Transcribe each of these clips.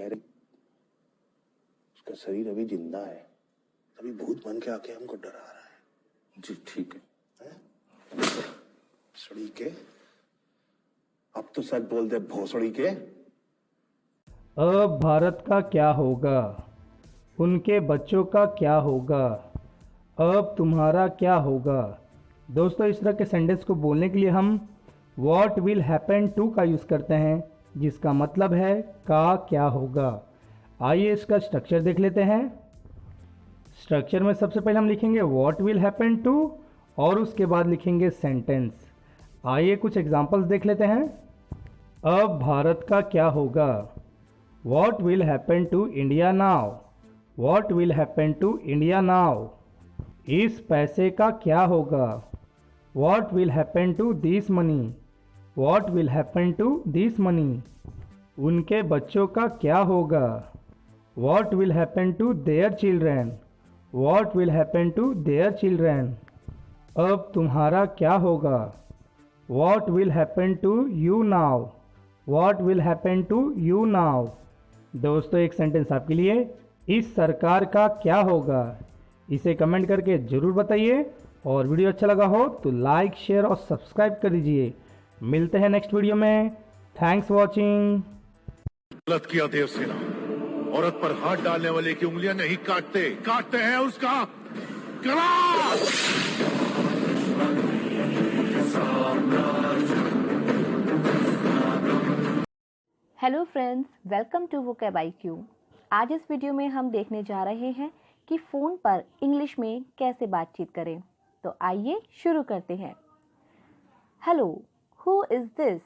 चेहरे, उसका शरीर अभी जिंदा है, अभी भूत बन के आके हमको डरा रहा है। जी ठीक है। भोसड़ी के, अब तो सच बोल दे भोसड़ी के। अब भारत का क्या होगा, उनके बच्चों का क्या होगा, अब तुम्हारा क्या होगा। दोस्तों, इस तरह के सेंटेंस को बोलने के लिए हम वॉट विल हैपन टू का यूज़ करते हैं, जिसका मतलब है का क्या होगा। आइए इसका स्ट्रक्चर देख लेते हैं। स्ट्रक्चर में सबसे पहले हम लिखेंगे वॉट विल हैपन टू और उसके बाद लिखेंगे सेंटेंस। आइए कुछ एग्जांपल्स देख लेते हैं। अब भारत का क्या होगा, what will happen to India now, what will happen to India now. इस पैसे का क्या होगा, what will happen to this money, what will happen to this money. उनके बच्चों का क्या होगा, what will happen to their children, what will happen to their children. अब तुम्हारा क्या होगा, what will happen to you now, what will happen to you now. दोस्तों, एक सेंटेंस आपके लिए, इस सरकार का क्या होगा, इसे कमेंट करके ज़रूर बताइए। और वीडियो अच्छा लगा हो तो लाइक, शेयर और सब्सक्राइब कर दीजिए। मिलते हैं नेक्स्ट वीडियो में। Thanks for watching. गलत किया देवसेना, औरत पर हाथ डालने वाले की उंगलियां नहीं काटते, काटते हैं उसका गला। Hello friends, welcome to vocab IQ। आज इस वीडियो में हम देखने जा रहे हैं कि फ़ोन पर इंग्लिश में कैसे बातचीत करें। तो आइए शुरू करते हैं। Hello, who is this.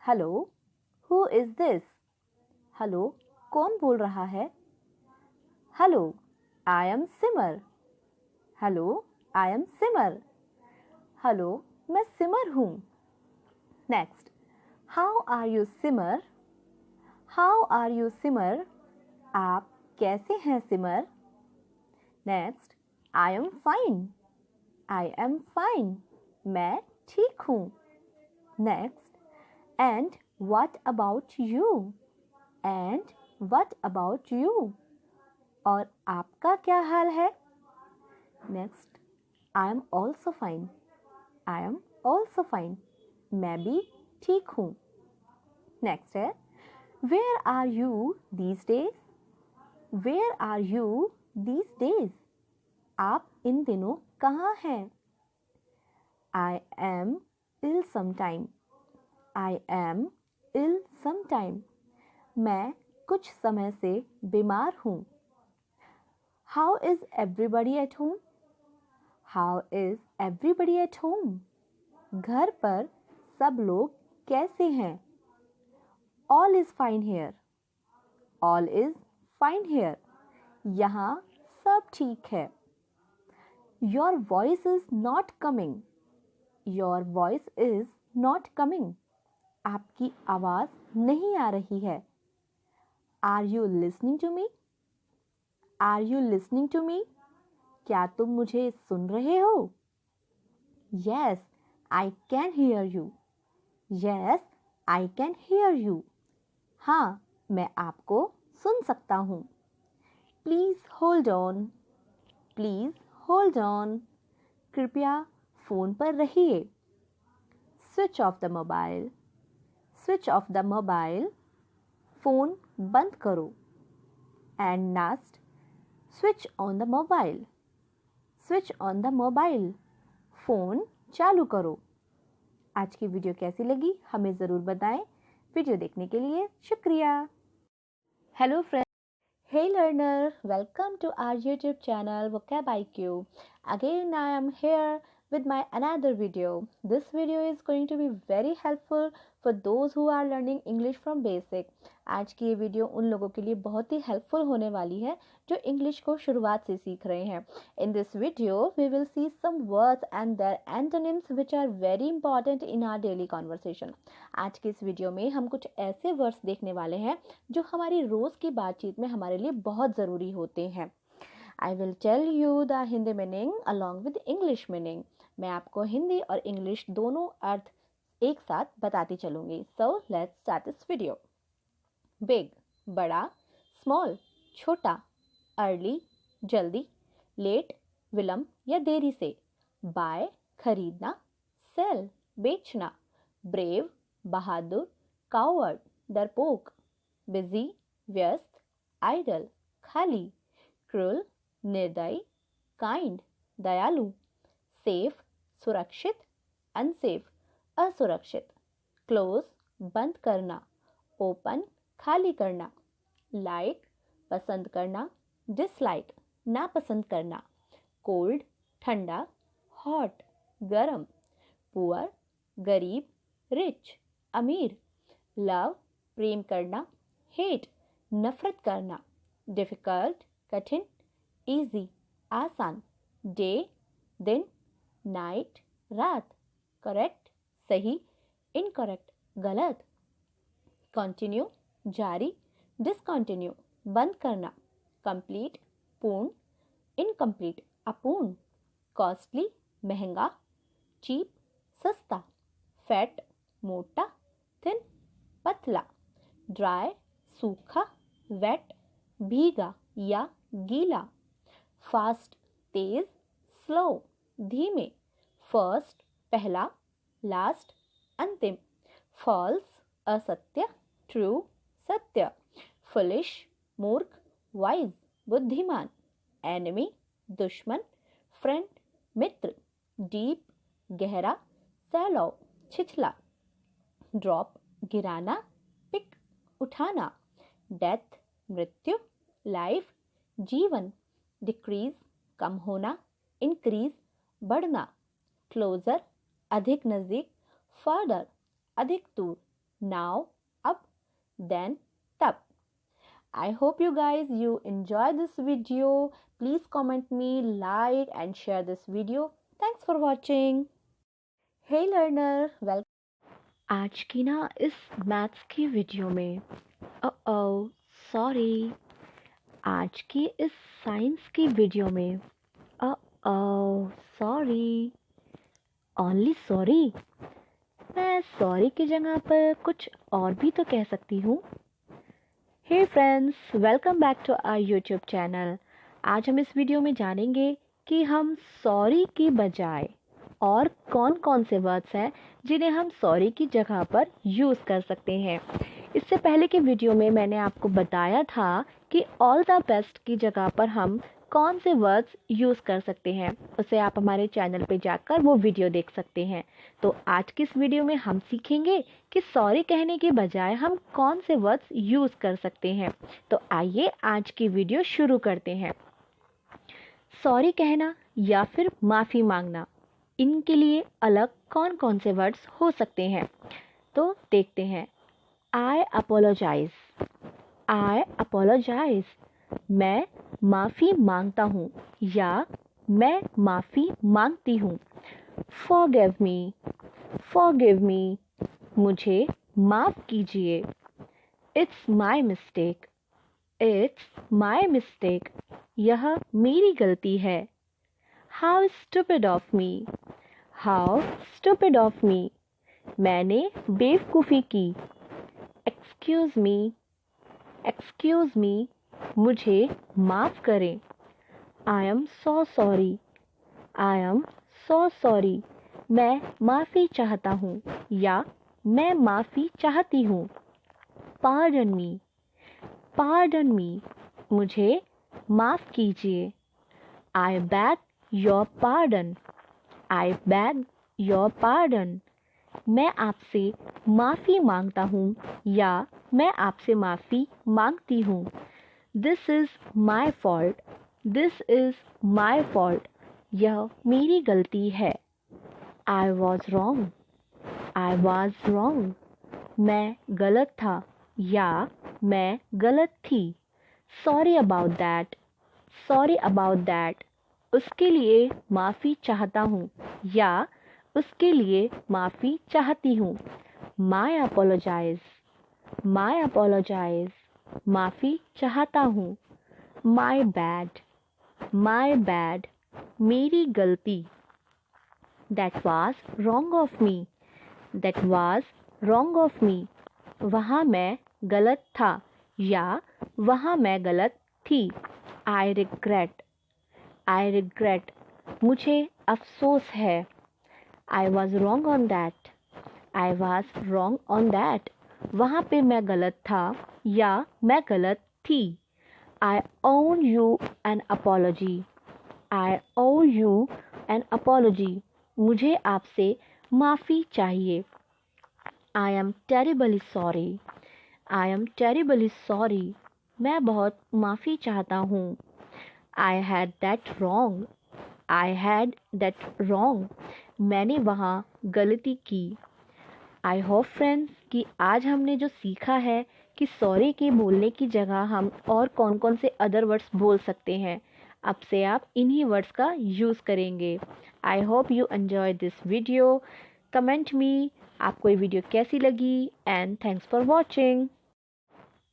Hello, who is this. Hello, कौन बोल रहा है। Hello, I am Simar. Hello, I am Simar. Hello, मैं सिमर हूँ। Next, how are you Simar. How are you Simar. आप कैसे हैं Simar. Next, I am fine. I am fine. मैं ठीक हूँ। Next, and what about you. And what about you. और आपका क्या हाल है। Next, I am also fine. I am also fine. मैं भी ठीक हूँ। नेक्स्ट है, where are you these days. Where are you these days. आप इन दिनों कहाँ हैं। I am ill sometime. I am ill sometime. मैं कुछ समय से बीमार हूँ। How is everybody at home. How is everybody at home. घर पर सब लोग कैसे हैं। All is fine here. All is fine here. यहाँ सब ठीक है। Your voice is not coming. Your voice is not coming. आपकी आवाज़ नहीं आ रही है। Are you listening to me. Are you listening to me. क्या तुम मुझे सुन रहे हो। Yes, I can hear you. Yes, I can hear you. हाँ, मैं आपको सुन सकता हूँ। Please hold on. Please hold on. कृपया फ़ोन पर रहिए। Switch off the mobile. Switch off the mobile. Phone बंद करो। And last, switch on the mobile. Switch on the mobile. Phone चालू करो। आज की वीडियो कैसी लगी हमें ज़रूर बताएं। वीडियो देखने के लिए शुक्रिया। Hello friends, hey learner, welcome to our YouTube channel Vocab IQ. Again I am here with my another video. This video is going to be very helpful for those who are learning English from basic. आज की ये video उन लोगों के लिए बहुत ही helpful होने वाली है जो इंग्लिश को शुरुआत से सीख रहे हैं। In this video we will see some words and their antonyms which are very important in our daily conversation. आज की इस वीडियो में हम कुछ ऐसे वर्ड्स देखने वाले हैं जो हमारी रोज़ की बातचीत में हमारे लिए बहुत ज़रूरी होते हैं। I will tell you the Hindi meaning along with English meaning. मैं आपको हिंदी और इंग्लिश दोनों अर्थ एक साथ बताती चलूँगी। So let's start this video. Big, बड़ा, स्मॉल, छोटा, अर्ली, जल्दी, लेट, विलंब या देरी से, बाय, खरीदना, सेल, बेचना, ब्रेव, बहादुर, कावर्ड, डरपोक, बिजी, व्यस्त, आइडल, खाली, क्रूल, निर्दयी, काइंड, दयालु, सेफ, सुरक्षित, अनसेफ, असुरक्षित, क्लोज, बंद करना, ओपन, खाली करना, लाइक, पसंद करना, डिसलाइक, नापसंद करना, कोल्ड, ठंडा, हॉट, गरम, पुअर, गरीब, रिच, अमीर, लव, प्रेम करना, हेट, नफरत करना, डिफिकल्ट, कठिन, इजी, आसान, डे, दिन, नाइट, रात, करेक्ट, सही, इनकरेक्ट, गलत, कंटिन्यू, जारी, डिसकंटिन्यू, बंद करना, कंप्लीट, पूर्ण, इनकम्प्लीट, अपूर्ण, कॉस्टली, महंगा, चीप, सस्ता, फैट, मोटा, थिन, पतला, ड्राई, सूखा, वेट, भीगा या गीला, फास्ट, तेज, स्लो, धीमे, फर्स्ट, पहला, लास्ट, अंतिम, फॉल्स, असत्य, ट्रू, सत्य, फुलिश, मूर्ख, वाइज, बुद्धिमान, एनिमी, दुश्मन, फ्रेंड, मित्र, डीप, गहरा, सैलो, छिछला, ड्रॉप, गिराना, पिक, उठाना, डेथ, मृत्यु, लाइफ, जीवन, डिक्रीज, कम होना, इंक्रीज, बढ़ना, क्लोजर, अधिक नजदीक, फर्दर, अधिक दूर, नाउ, अब, देन, तब. I hope you guys enjoy this video. Please comment me, like and share this video. Thanks for watching. Hey learner, welcome. आज की ना इस मैथ्स की वीडियो में सॉरी आज की इस साइंस की वीडियो में सॉरी ओनली सॉरी मैं सॉरी की जगह पर कुछ और भी तो कह सकती हूँ. Hey friends, welcome back to our YouTube channel. आज हम इस वीडियो में जानेंगे कि हम सॉरी की बजाय और कौन कौन से वर्ड्स हैं जिन्हें हम सॉरी की जगह पर यूज़ कर सकते हैं. इससे पहले के वीडियो में मैंने आपको बताया था कि ऑल द बेस्ट की जगह पर हम कौन से वर्ड्स यूज़ कर सकते हैं. उसे आप हमारे चैनल पे जाकर वो वीडियो देख सकते हैं. तो आज की इस वीडियो में हम सीखेंगे कि सॉरी कहने के बजाय हम कौन से वर्ड्स यूज़ कर सकते हैं. तो आइए आज की वीडियो शुरू करते हैं. सॉरी कहना या फिर माफ़ी मांगना, इनके लिए अलग कौन कौन से वर्ड्स हो सकते हैं. तो देखते हैं. आई अपोलोजाइज, आई अपोलोजाइज, मैं माफ़ी मांगता हूँ या मैं माफ़ी मांगती हूँ. फॉरगिव मी, मुझे माफ़ कीजिए. It's my mistake, it's my mistake, यह मेरी गलती है. How stupid of me, how stupid of me, मैंने बेवकूफ़ी की. एक्सक्यूज़ मी, मुझे माफ़ करें. आई एम सो सॉरी, मैं माफ़ी चाहता हूँ या मैं माफ़ी चाहती हूँ. पार्डन मी, मुझे माफ़ कीजिए. आई बैग योर पार्डन, मैं आपसे माफ़ी मांगता हूँ या मैं आपसे माफ़ी मांगती हूँ. दिस इज़ माई फॉल्ट, यह मेरी गलती है. आई वॉज रॉन्ग, मैं गलत था या मैं गलत थी. सॉरी अबाउट दैट, उसके लिए माफ़ी चाहता हूँ या उसके लिए माफ़ी चाहती हूँ. माई अपोलोजाइज, माफ़ी चाहता हूँ. माई बैड, मेरी गलती. That was wrong of me, वहाँ मैं गलत था या वहाँ मैं गलत थी। आई रिग्रेट, आई रिग्रेट, मुझे अफसोस है। I was wrong on that, I was wrong on that, वहाँ पे मैं गलत था या मैं गलत थी। I owe you an apology, I owe you an apology, मुझे आपसे माफ़ी चाहिए। I am terribly sorry, I am terribly sorry, मैं बहुत माफ़ी चाहता हूँ। I had that wrong, I had that wrong, मैंने वहाँ गलती की। आई होप फ्रेंड्स कि आज हमने जो सीखा है कि सॉरी के बोलने की जगह हम और कौन कौन से अदर वर्ड्स बोल सकते हैं, अब से आप इन्हीं वर्ड्स का यूज़ करेंगे। I hope you enjoy this video. Comment me आपको ये वीडियो कैसी लगी एंड थैंक्स फॉर वॉचिंग।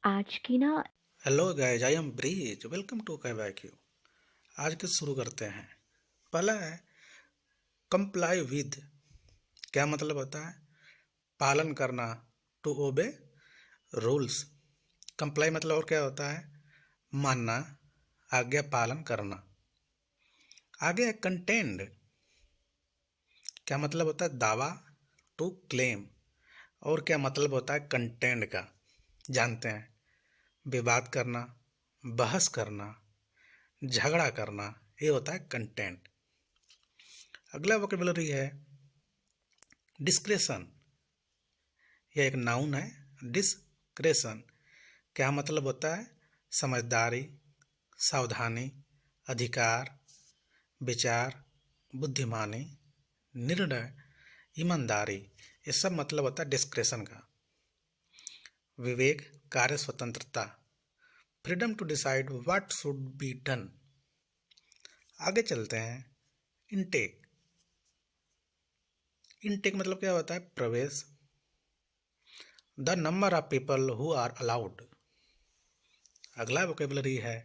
आज की ना hello guys, I am Brij, welcome to Vocab IQ. आज के शुरू करते हैं। पहला है कंप्लाई विद। क्या मतलब होता है? पालन करना, टू ओबे रूल्स। कंप्लाई मतलब और क्या होता है? मानना, आज्ञा पालन करना। आगे है कंटेंड। क्या मतलब होता है? दावा, टू क्लेम। और क्या मतलब होता है कंटेंड का? जानते हैं। विवाद करना, बहस करना, झगड़ा करना, ये होता है कंटेंट। अगला वोकेबुलरी है डिस्क्रेशन। यह एक नाउन है। डिस्क्रेशन क्या मतलब होता है? समझदारी, सावधानी, अधिकार, विचार, बुद्धिमानी, निर्णय, ईमानदारी, ये सब मतलब होता है डिस्क्रेशन का। विवेक, कार्य स्वतंत्रता, freedom to decide what should be done. आगे चलते हैं। इनटेक। इनटेक मतलब क्या होता है? प्रवेश। The number of people who are allowed. अगला वोकेबुलरी है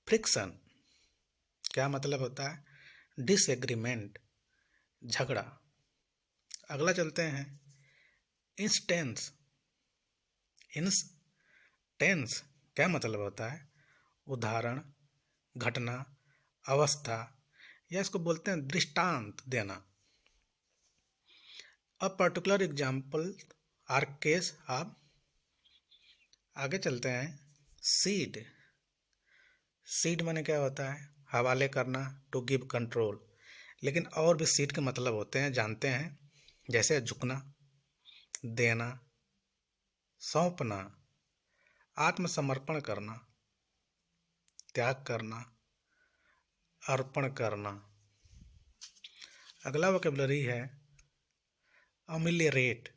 फ्रिक्शन। क्या मतलब होता है? डिसएग्रीमेंट, झगड़ा। अगला चलते हैं इंस्टेंस। इंस्टेंस क्या मतलब होता है? उदाहरण, घटना, अवस्था, या इसको बोलते हैं दृष्टांत देना। A particular example or case of. आगे चलते हैं सीड। सीड माने क्या होता है? हवाले करना, टू गिव कंट्रोल। लेकिन और भी सीड के मतलब होते हैं, जानते हैं। जैसे झुकना, देना, सौंपना, आत्मसमर्पण करना, त्याग करना, अर्पण करना। अगला वोकेबुलरी है अमिलियरेट।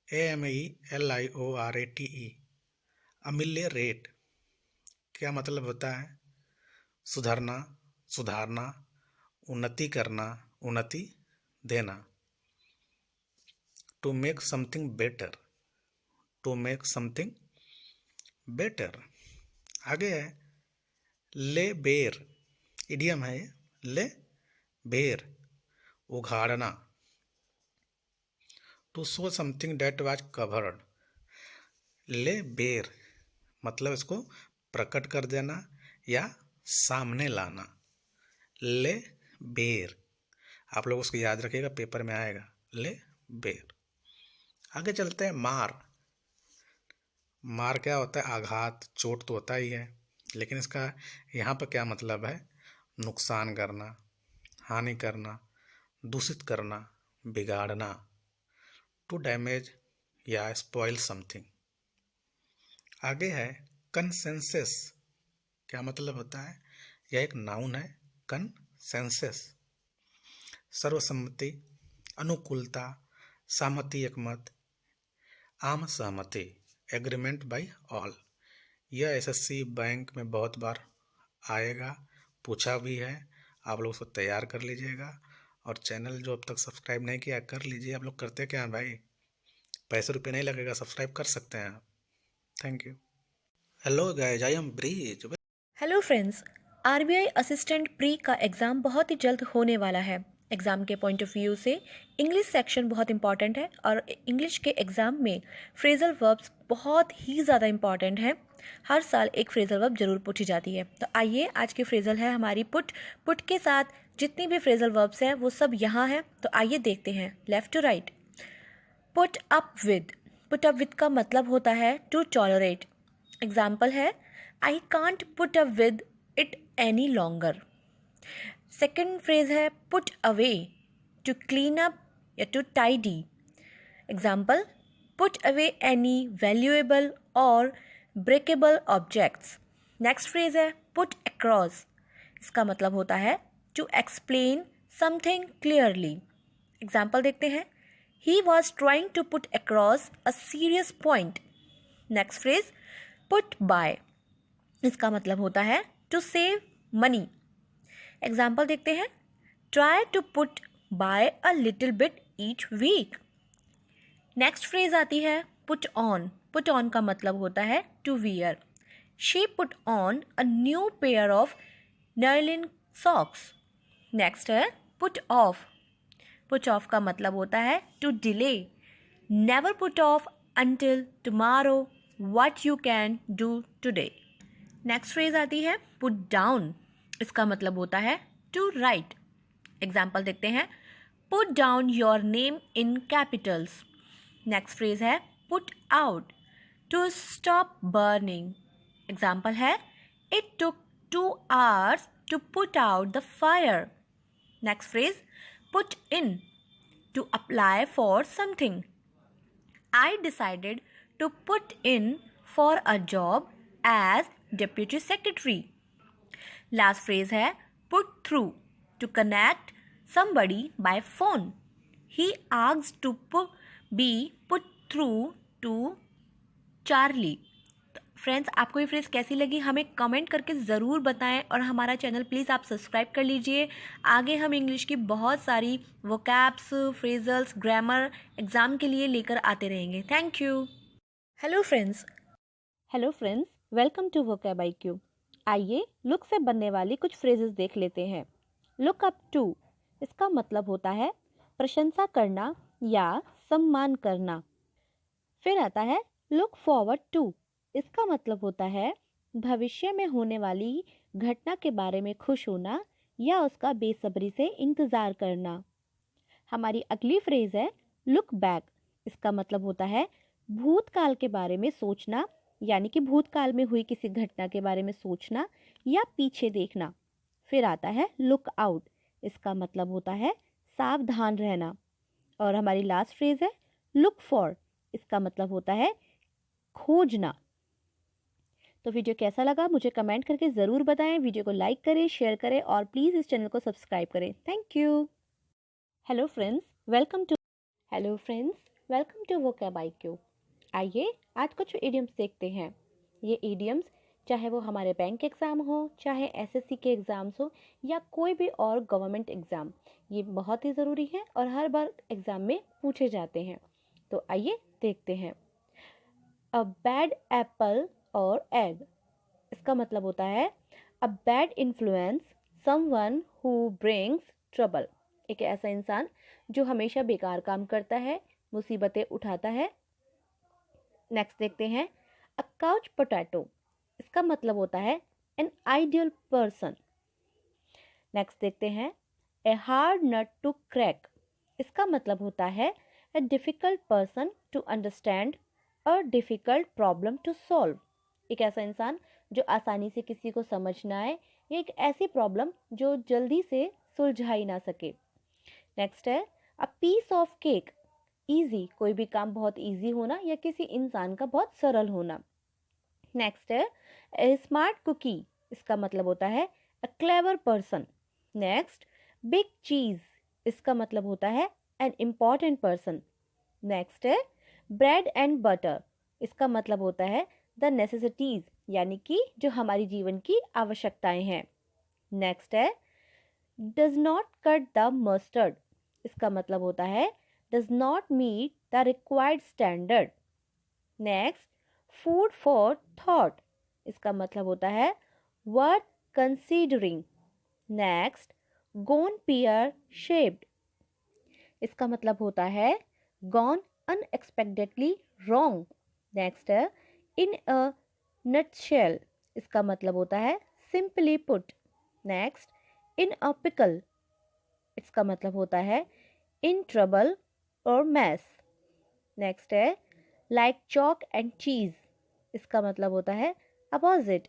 AMELIORATE। अमिलियरेट क्या मतलब होता है? सुधरना, सुधारना, उन्नति करना, उन्नति देना। To make something better, to make something better. आगे है ले बेर। इडियम है ले बेर, उघाड़ना। To show something that was covered. Lay bare मतलब इसको प्रकट कर देना या सामने लाना। ले बेर, आप लोग उसको याद रखिएगा, पेपर में आएगा। ले बेर। आगे चलते हैं मार। मार क्या होता है? आघात, चोट तो होता ही है, लेकिन इसका यहाँ पर क्या मतलब है? नुकसान करना, हानि करना, दूषित करना, बिगाड़ना। टू डैमेज या स्पॉइल समथिंग। आगे है कंसेंसस। क्या मतलब होता है? यह एक नाउन है। कंसेंसस सर्वसम्मति, अनुकूलता, सहमति, एकमत, आम सहमति, एग्रीमेंट बाय ऑल। यह एसएससी बैंक में बहुत बार आएगा, पूछा भी है। आप लोग उसको तैयार कर लीजिएगा। और चैनल जो अब तक सब्सक्राइब नहीं किया कर लीजिए। आप लोग करते क्या हैं भाई? पैसे रुपये नहीं लगेगा, सब्सक्राइब कर सकते हैं आप। Thank you. Hello guys, I am bridge. Hello friends, RBI assistant pre का एग्ज़ाम बहुत ही जल्द होने वाला है। एग्ज़ाम के पॉइंट ऑफ व्यू से इंग्लिश सेक्शन बहुत इंपॉर्टेंट है और इंग्लिश के एग्ज़ाम में फ्रेजल वर्ब्स बहुत ही ज़्यादा इम्पॉर्टेंट है। हर साल एक फ्रेजल वर्ब जरूर पूछी जाती है। तो आइए, आज की फ्रेजल है हमारी पुट। पुट के साथ जितनी भी फ्रेजल वर्ब्स हैं वो सब यहाँ हैं। तो आइए देखते हैं left to right. Put up with. Put up with का मतलब होता है टू टॉलरेट। एग्जाम्पल है, I can't put up with it any longer. Second phrase है put away, to clean up या to tidy. Example, put away any valuable or breakable objects. Next phrase है put across. इसका मतलब होता है to explain something clearly. Example देखते हैं, he was trying to put across a serious point. Next phrase put by. इसका मतलब होता है to save money. एग्जाम्पल देखते हैं, try to put by a little bit each week. Next phrase आती है पुट ऑन। पुट ऑन का मतलब होता है to wear. She put on a new pair of nylon socks. Next है put off. Put off का मतलब होता है to delay. Never put off until tomorrow what you can do today. Next phrase आती है पुट डाउन। इसका मतलब होता है टू राइट। एग्जाम्पल देखते हैं, put down your name in capitals. Next phrase है put out, to stop burning. Example है, it took 2 hours to put out the fire. Next phrase put in, to apply for something. I decided to put in for a job as deputy secretary. Last phrase है put through, to connect somebody by phone. He asked to be put through to Charlie. Friends, आपको ये phrase कैसी लगी हमें comment करके ज़रूर बताएं और हमारा चैनल प्लीज़ आप सब्सक्राइब कर लीजिए। आगे हम इंग्लिश की बहुत सारी वोकैब्स, फ्रेजल्स, ग्रामर एग्ज़ाम के लिए लेकर आते रहेंगे। Thank you. Hello friends. Hello friends, welcome to vocab IQ। आइए लुक से बनने वाली कुछ फ्रेजेस देख लेते हैं। लुक अप टू, इसका मतलब होता है प्रशंसा करना या सम्मान करना। फिर आता है लुक फॉरवर्ड टू, इसका मतलब होता है भविष्य में होने वाली घटना के बारे में खुश होना या उसका बेसब्री से इंतज़ार करना। हमारी अगली फ्रेज है लुक बैक, इसका मतलब होता है भूतकाल के बारे में सोचना, यानी कि भूतकाल में हुई किसी घटना के बारे में सोचना या पीछे देखना। फिर आता है लुक आउट, इसका मतलब होता है सावधान रहना। और हमारी लास्ट फ्रेज है लुक फॉर, इसका मतलब होता है खोजना। तो वीडियो कैसा लगा मुझे कमेंट करके ज़रूर बताएं। वीडियो को लाइक करें, शेयर करें और प्लीज़ इस चैनल को सब्सक्राइब करें। Thank you. Hello friends, welcome to vocab IQ। आइए आज कुछ इडियम्स देखते हैं। ये इडियम्स चाहे वो हमारे बैंक एग्ज़ाम हो, चाहे SSC के एग्ज़ाम्स हो या कोई भी और गवर्नमेंट एग्ज़ाम, ये बहुत ही ज़रूरी है और हर बार एग्ज़ाम में पूछे जाते हैं। तो आइए देखते हैं। अ बैड एप्पल और एग, इसका मतलब होता है a bad influence, someone who brings trouble. एक ऐसा इंसान जो हमेशा बेकार काम करता है, मुसीबतें उठाता है। नेक्स्ट देखते हैं अ काउच पोटैटो, इसका मतलब होता है एन आइडियल पर्सन। नेक्स्ट देखते हैं a hard nut to crack, इसका मतलब होता है a difficult person to understand, a difficult problem to solve. एक ऐसा इंसान जो आसानी से किसी को समझ ना आए या एक ऐसी प्रॉब्लम जो जल्दी से सुलझाई ना सके। नेक्स्ट है a piece of cake, easy, कोई भी काम बहुत ईजी होना या किसी इंसान का बहुत सरल होना। नेक्स्ट है ए स्मार्ट कुकी, इसका मतलब होता है a clever person. Next big cheese, इसका मतलब होता है एन इम्पॉर्टेंट पर्सन। नेक्स्ट है ब्रेड एंड बटर, इसका मतलब होता है द नेसेसिटीज़, यानी कि जो हमारी जीवन की आवश्यकताएं हैं। नेक्स्ट है does not cut the mustard, इसका मतलब होता है does not meet the required standard. Next food for thought, इसका मतलब होता है worth considering. Next gone pear shaped, इसका मतलब होता है गॉन अनएक्सपेक्टेडली रॉन्ग। नेक्स्ट है इन अ नटशेल, इसका मतलब होता है simply put. Next in a pickle, इसका मतलब होता है इन ट्रबल और मैस। नेक्स्ट है लाइक चॉक एंड चीज, इसका मतलब होता है opposite.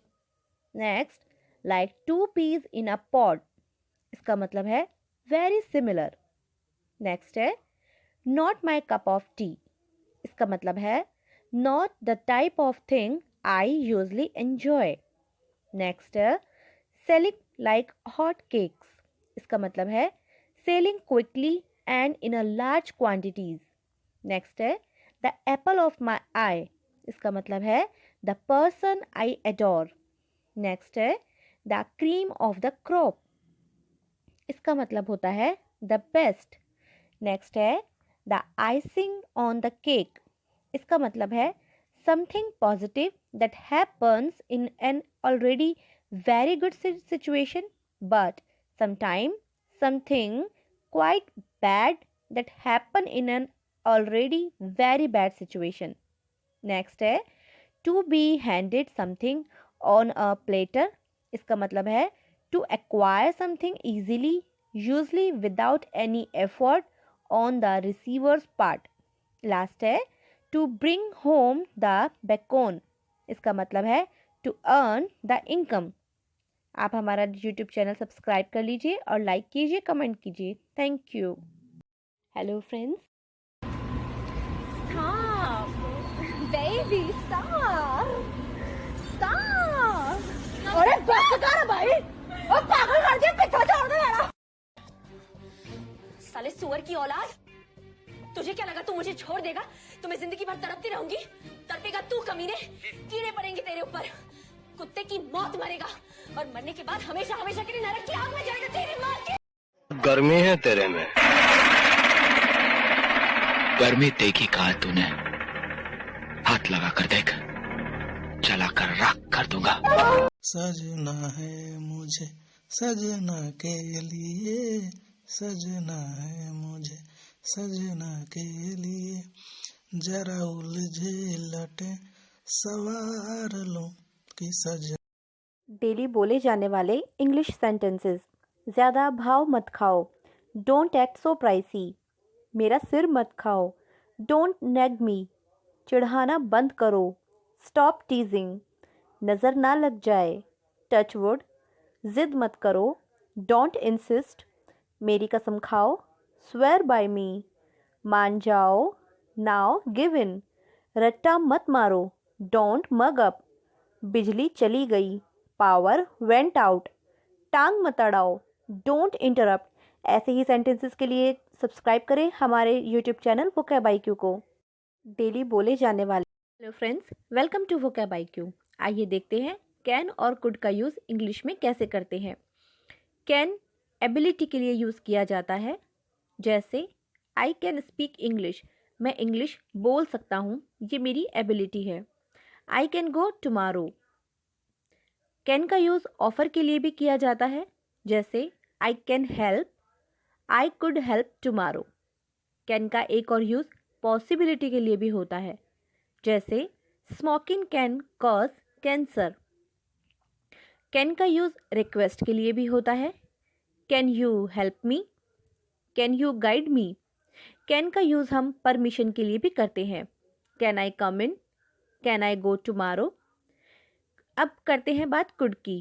Next like two peas in a pod, इसका मतलब है वेरी सिमिलर। नेक्स्ट है not my cup of tea, इसका मतलब है not the type of thing I usually enjoy. Next है सेलिंग लाइक हॉट केक्स, इसका मतलब है selling quickly and in a large quantities. Next है the apple of my eye, इसका मतलब है the person I adore. Next है the cream of the crop, इसका मतलब होता है द बेस्ट। नेक्स्ट है the icing on the cake, इसका मतलब है something positive that happens in an already very good situation but sometime something quite bad that happen in an already very bad situation. Next है to be handed something on a platter, इसका मतलब है to acquire something easily, usually without any effort on the receiver's part. Last है to bring home the bacon, इसका मतलब है to earn the income। आप हमारा YouTube चैनल सब्सक्राइब कर लीजिए और लाइक कीजिए, कमेंट कीजिए। Thank you. Hello friends. Baby stop stop. अरे बस कर भाई, ओ पागल कर दिया, पीछे छोड़ दे मेरा। साले सुअर की औलाद, तुझे क्या लगा तू मुझे छोड़ देगा? तो मैं जिंदगी भर तड़पती रहूंगी? तड़पेगा तू कमीने, कीड़े पड़ेंगे तेरे ऊपर, कुत्ते की मौत मरेगा और मरने के बाद हमेशा हमेशा के लिए नरक की आग में जाएगा तेरी मां की। गर्मी है तेरे में, गर्मी देखी कहा तूने, हाथ लगा कर देख, जला कर राख कर दूंगा। सजना है मुझे सजना के लिए, सजना है मुझे सजना के लिए, जरा उलझे लटे सवार लो कि सजना। डेली बोले जाने वाले इंग्लिश सेंटेंसेस। ज़्यादा भाव मत खाओ, डोंट एक्ट सो प्राइसी। मेरा सिर मत खाओ, डोंट नेग मी। चिढ़ाना बंद करो, स्टॉप टीजिंग। नज़र ना लग जाए, टच वुड। जिद मत करो, डोंट इंसिस्ट। मेरी कसम खाओ, स्वेयर बाय मी। मान जाओ, नाउ गिव इन। रट्टा मत मारो, डोंट मग अप। बिजली चली गई, पावर वेंट आउट। टांग मत अड़ाओ, डोंट इंटरप्ट। ऐसे ही सेंटेंसेस के लिए सब्सक्राइब करें हमारे यूट्यूब चैनल वोकैब IQ को। डेली बोले जाने वाले। Hello friends, welcome to vocab IQ। आइए देखते हैं कैन और कुड का यूज़ इंग्लिश में कैसे करते हैं। कैन एबिलिटी के लिए यूज़ किया जाता है, जैसे आई कैन स्पीक इंग्लिश, मैं इंग्लिश बोल सकता हूँ, ये मेरी एबिलिटी है। I can go tomorrow. Can का यूज़ ऑफ़र के लिए भी किया जाता है, जैसे I can help, I could help tomorrow. Can का एक और यूज़ पॉसिबिलिटी के लिए भी होता है, जैसे smoking can cause cancer. Can का यूज़ रिक्वेस्ट के लिए भी होता है, can you help me, can you guide me. Can का यूज़ हम परमिशन के लिए भी करते हैं, can I come in, can I go tomorrow. अब करते हैं बात कुड की।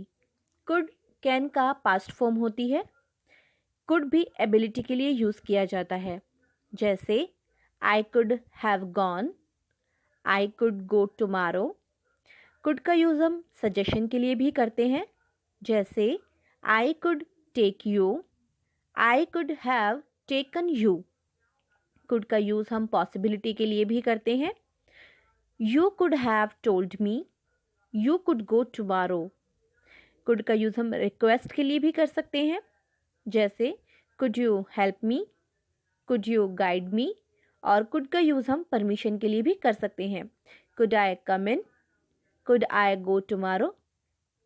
कुड कैन का पास्ट फॉर्म होती है। कुड भी एबिलिटी के लिए यूज़ किया जाता है, जैसे I could have gone, I could go tomorrow. Could का यूज़ हम सजेशन के लिए भी करते हैं, जैसे I could take you, I could have taken you. Could का यूज़ हम पॉसिबिलिटी के लिए भी करते हैं, you could have told me, you could go tomorrow. Could का यूज़ हम रिक्वेस्ट के लिए भी कर सकते हैं, जैसे could you help me, could you guide me. और कुड का यूज़ हम परमिशन के लिए भी कर सकते हैं, could I come in, could I go tomorrow.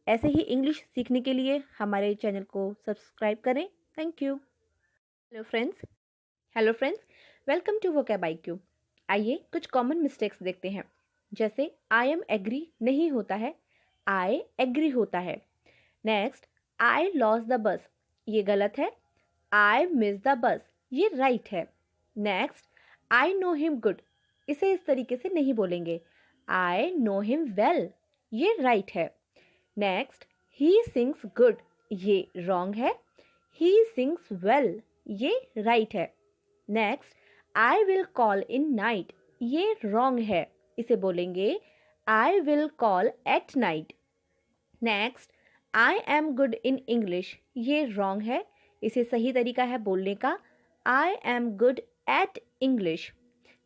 ऐसे ही इंग्लिश सीखने के लिए हमारे चैनल को सब्सक्राइब करें। Thank you. Hello friends, welcome to vocab IQ। आइए कुछ कॉमन मिस्टेक्स देखते हैं। जैसे आई एम एग्री नहीं होता है, आई एग्री होता है। Next, I loss the bus, ये गलत है। आई मिस द बस, ये राइट है। Next, I know him good, इसे इस तरीके से नहीं बोलेंगे। आई नो हिम वेल, ये राइट है। नेक्स्ट, ही सिंग्स गुड, ये रॉन्ग है। ही सिंग्स वेल, ये राइट है। Next, I will call in night, ये रॉन्ग है, इसे बोलेंगे I will call at night. Next, I am good in English, ये रॉन्ग है, इसे सही तरीका है बोलने का I am good at English.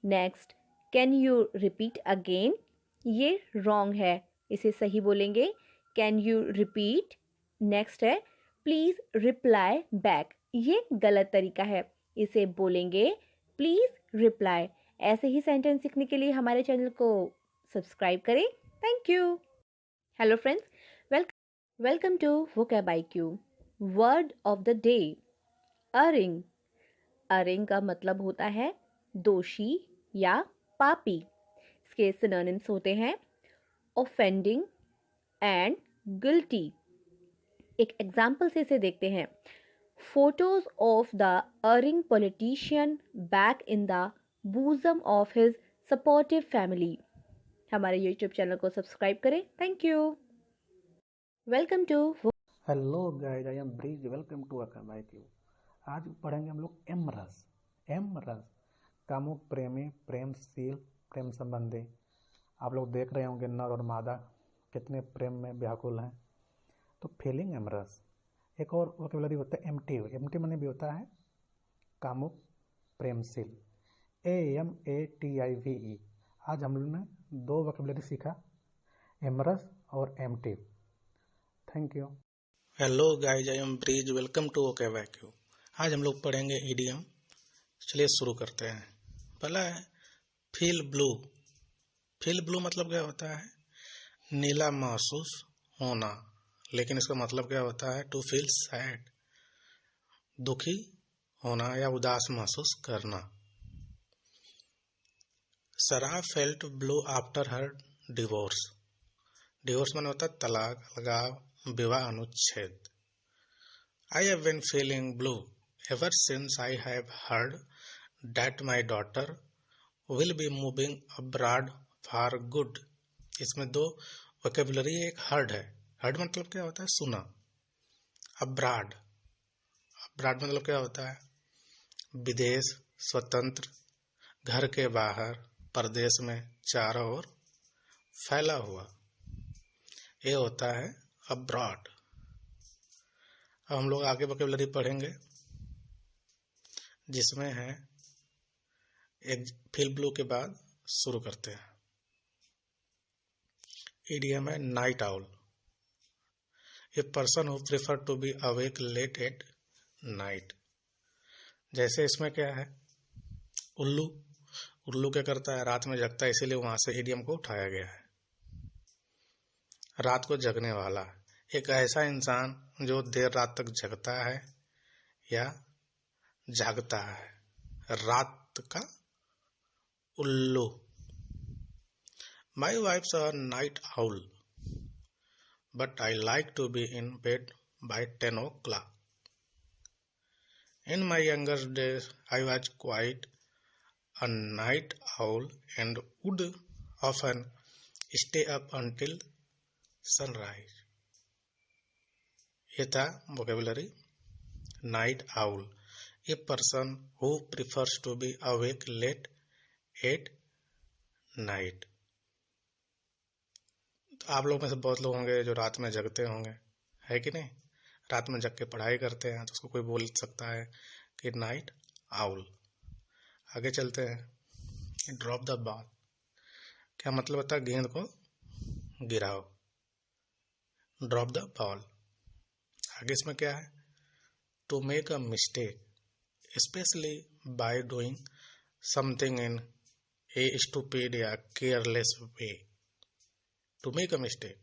Next, can you repeat again, ये रॉन्ग है, इसे सही बोलेंगे कैन यू रिपीट। नेक्स्ट है प्लीज रिप्लाई बैक, ये गलत तरीका है, इसे बोलेंगे प्लीज रिप्लाई। ऐसे ही सेंटेंस सीखने के लिए हमारे चैनल को सब्सक्राइब करें। Thank you. Hello friends, welcome to vocab IQ। Word of the day, erring. Erring का मतलब होता है दोषी या पापी। इसके सिनोनिम्स होते हैं ऑफेंडिंग एंड गिल्टी। एक एग्जाम्पल से इसे देखते हैं। Photos of the erring politician back in the bosom of his supportive family। हमारे YouTube चैनल को सब्सक्राइब करें। Thank you. Welcome to hello guys, I am Brij, welcome to vocab IQ। आज पढ़ेंगे हम लोग एम रस। एम रस कामुक, प्रेमी, प्रेमशील, प्रेम संबंधी। आप लोग देख रहे होंगे नर और मादा कितने प्रेम में व्याकुल हैं। तो फीलिंग एमरस। एक और वोकैबुलरी होता है एम्प्टी। एम्प्टी माने भी होता है कामुक, प्रेमशील। AMATIVE। आज हम लोग ने 2 वोकैबुलरी सीखा, एमरस और empty. Thank you. Hello guys, I am Brij, welcome to vocab IQ। आज हम लोग पढ़ेंगे इडियम। चलिए शुरू करते हैं। पहला है फील ब्लू। फील ब्लू मतलब क्या होता है? नीला महसूस होना, लेकिन इसका मतलब क्या होता है? टू फील सैड, दुखी होना या उदास महसूस करना। Sarah felt blue after her divorce. Divorce माने होता है तलाक, अलगाव, विवाह, अनुच्छेद। I have been feeling blue ever since I have heard that my daughter will be moving abroad for good. इसमें 2 वोकैबुलरी, एक हर्ड है। हर्ड मतलब क्या होता है? सुना। अब्रॉड, अब्रॉड मतलब क्या होता है? विदेश, स्वतंत्र, घर के बाहर, परदेश में, चारों ओर फैला हुआ, ये होता है अब्रॉड। अब हम लोग आगे वोकैबुलरी पढ़ेंगे जिसमें है एक फील ब्लू के बाद शुरू करते हैं। इडियम है night owl. A person who prefer to be awake late at night. जैसे इसमें क्या है? उल्लू। उल्लू क्या करता है? रात में जगता है, इसीलिए वहां से इडियम को उठाया गया है। रात को जगने वाला, एक ऐसा इंसान जो देर रात तक जगता है या जागता है। रात का उल्लू। My wife's are night owl but I like to be in bed by 10 o'clock। In my younger days, I was quite a night owl and would often stay up until sunrise। ये था vocabulary night owl। A person who prefers to be awake late at night। तो आप लोग में से बहुत लोग होंगे जो रात में जगते होंगे, है कि नहीं? रात में जग के पढ़ाई करते हैं, तो उसको कोई बोल सकता है कि नाइट आउल। आगे चलते हैं। ड्रॉप द बॉल, क्या मतलब होता है? गेंद को गिराओ। Drop the ball. आगे इसमें क्या है? To make a mistake specially by doing something in a stupid या careless way. To make a mistake,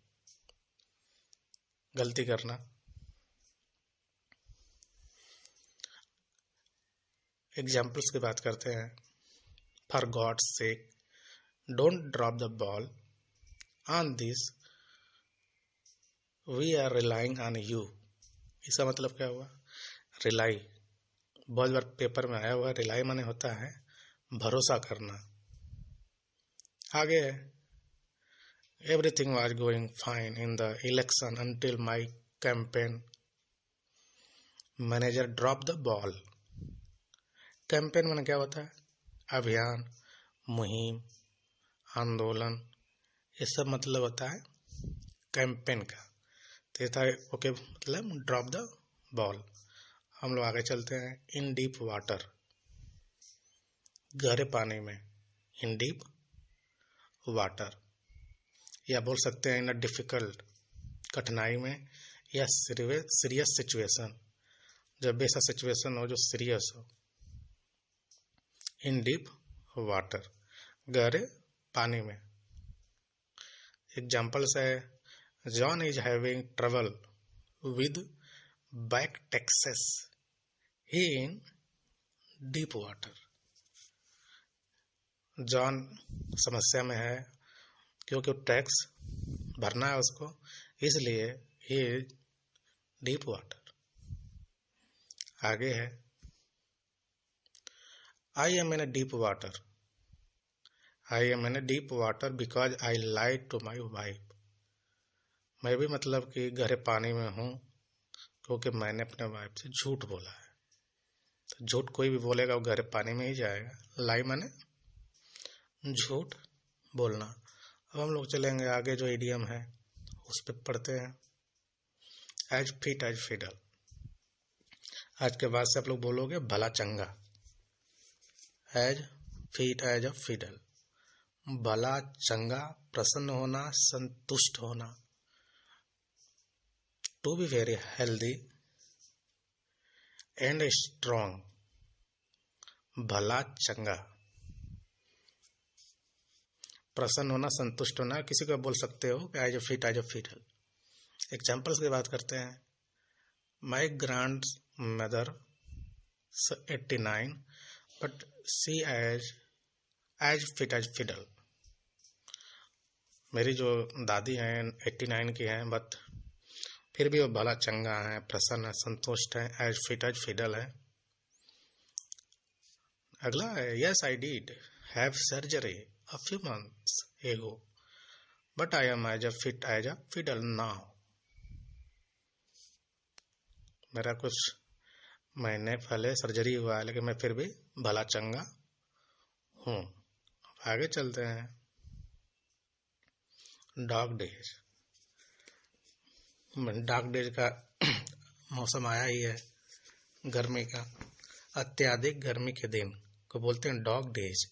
गलती करना। एग्जाम्पल्स की बात करते हैं। For God's sake don't drop the ball on this, we are relying on you. इसका मतलब क्या हुआ? रिलाई बहुत बार पेपर में आया हुआ, रिलाई माने होता है भरोसा करना। आगे है, everything was going fine in the election until my campaign manager drop the ball. Campaign माने क्या होता है? अभियान, मुहिम, आंदोलन, ये सब मतलब होता है कैंपेन का। तो ये था ओके मतलब ड्रॉप द बॉल। हम लोग आगे चलते हैं। इन डीप वाटर, गहरे पानी में, इन डीप वाटर, या बोल सकते हैं इन अ डिफिकल्ट, कठिनाई में, या सीरियस सिचुएशन, जब ऐसा सिचुएशन हो जो सीरियस हो। इन डीप वाटर, गहरे पानी में। एग्जाम्पल्स है, John is having trouble with back taxes he in deep water. John समस्या में है क्योंकि टैक्स भरना है उसको, इसलिए ही डीप वाटर। आगे है, I am in a deep water, I am in a deep water because I lied to my wife. मैं भी मतलब कि गहरे पानी में हूँ क्योंकि मैंने अपने वाइफ से झूठ बोला है। तो झूठ कोई भी बोलेगा वो गहरे पानी में ही जाएगा। लाई माने झूठ बोलना। अब हम लोग चलेंगे आगे, जो इडियम है उस पर पढ़ते हैं। एज फिट एज फिडल, आज के बाद से आप लोग बोलोगे भला चंगा। As fit as a fiddle, भला चंगा, प्रसन्न होना, संतुष्ट होना। To be very healthy and strong, भला चंगा, प्रसन्न होना, संतुष्ट होना। किसी को बोल सकते हो as a fit as a fiddle. Examples की बात करते हैं। My grandmother 89 but she as fit as fiddle. मेरी जो दादी हैं 89 की हैं, बट फिर भी वो भला चंगा है, प्रसन्न है, संतुष्ट है, एज फिट एज फिडल है। अगला है, yes I did have surgery a few months ago but I am as a fiddle now. मेरा कुछ महीने पहले सर्जरी हुआ है लेकिन मैं फिर भी भला चंगा हूँ। आगे चलते हैं। डॉग डेज, डॉग डेज का मौसम आया ही है, गर्मी का। अत्यधिक गर्मी के दिन को बोलते हैं डॉग डेज।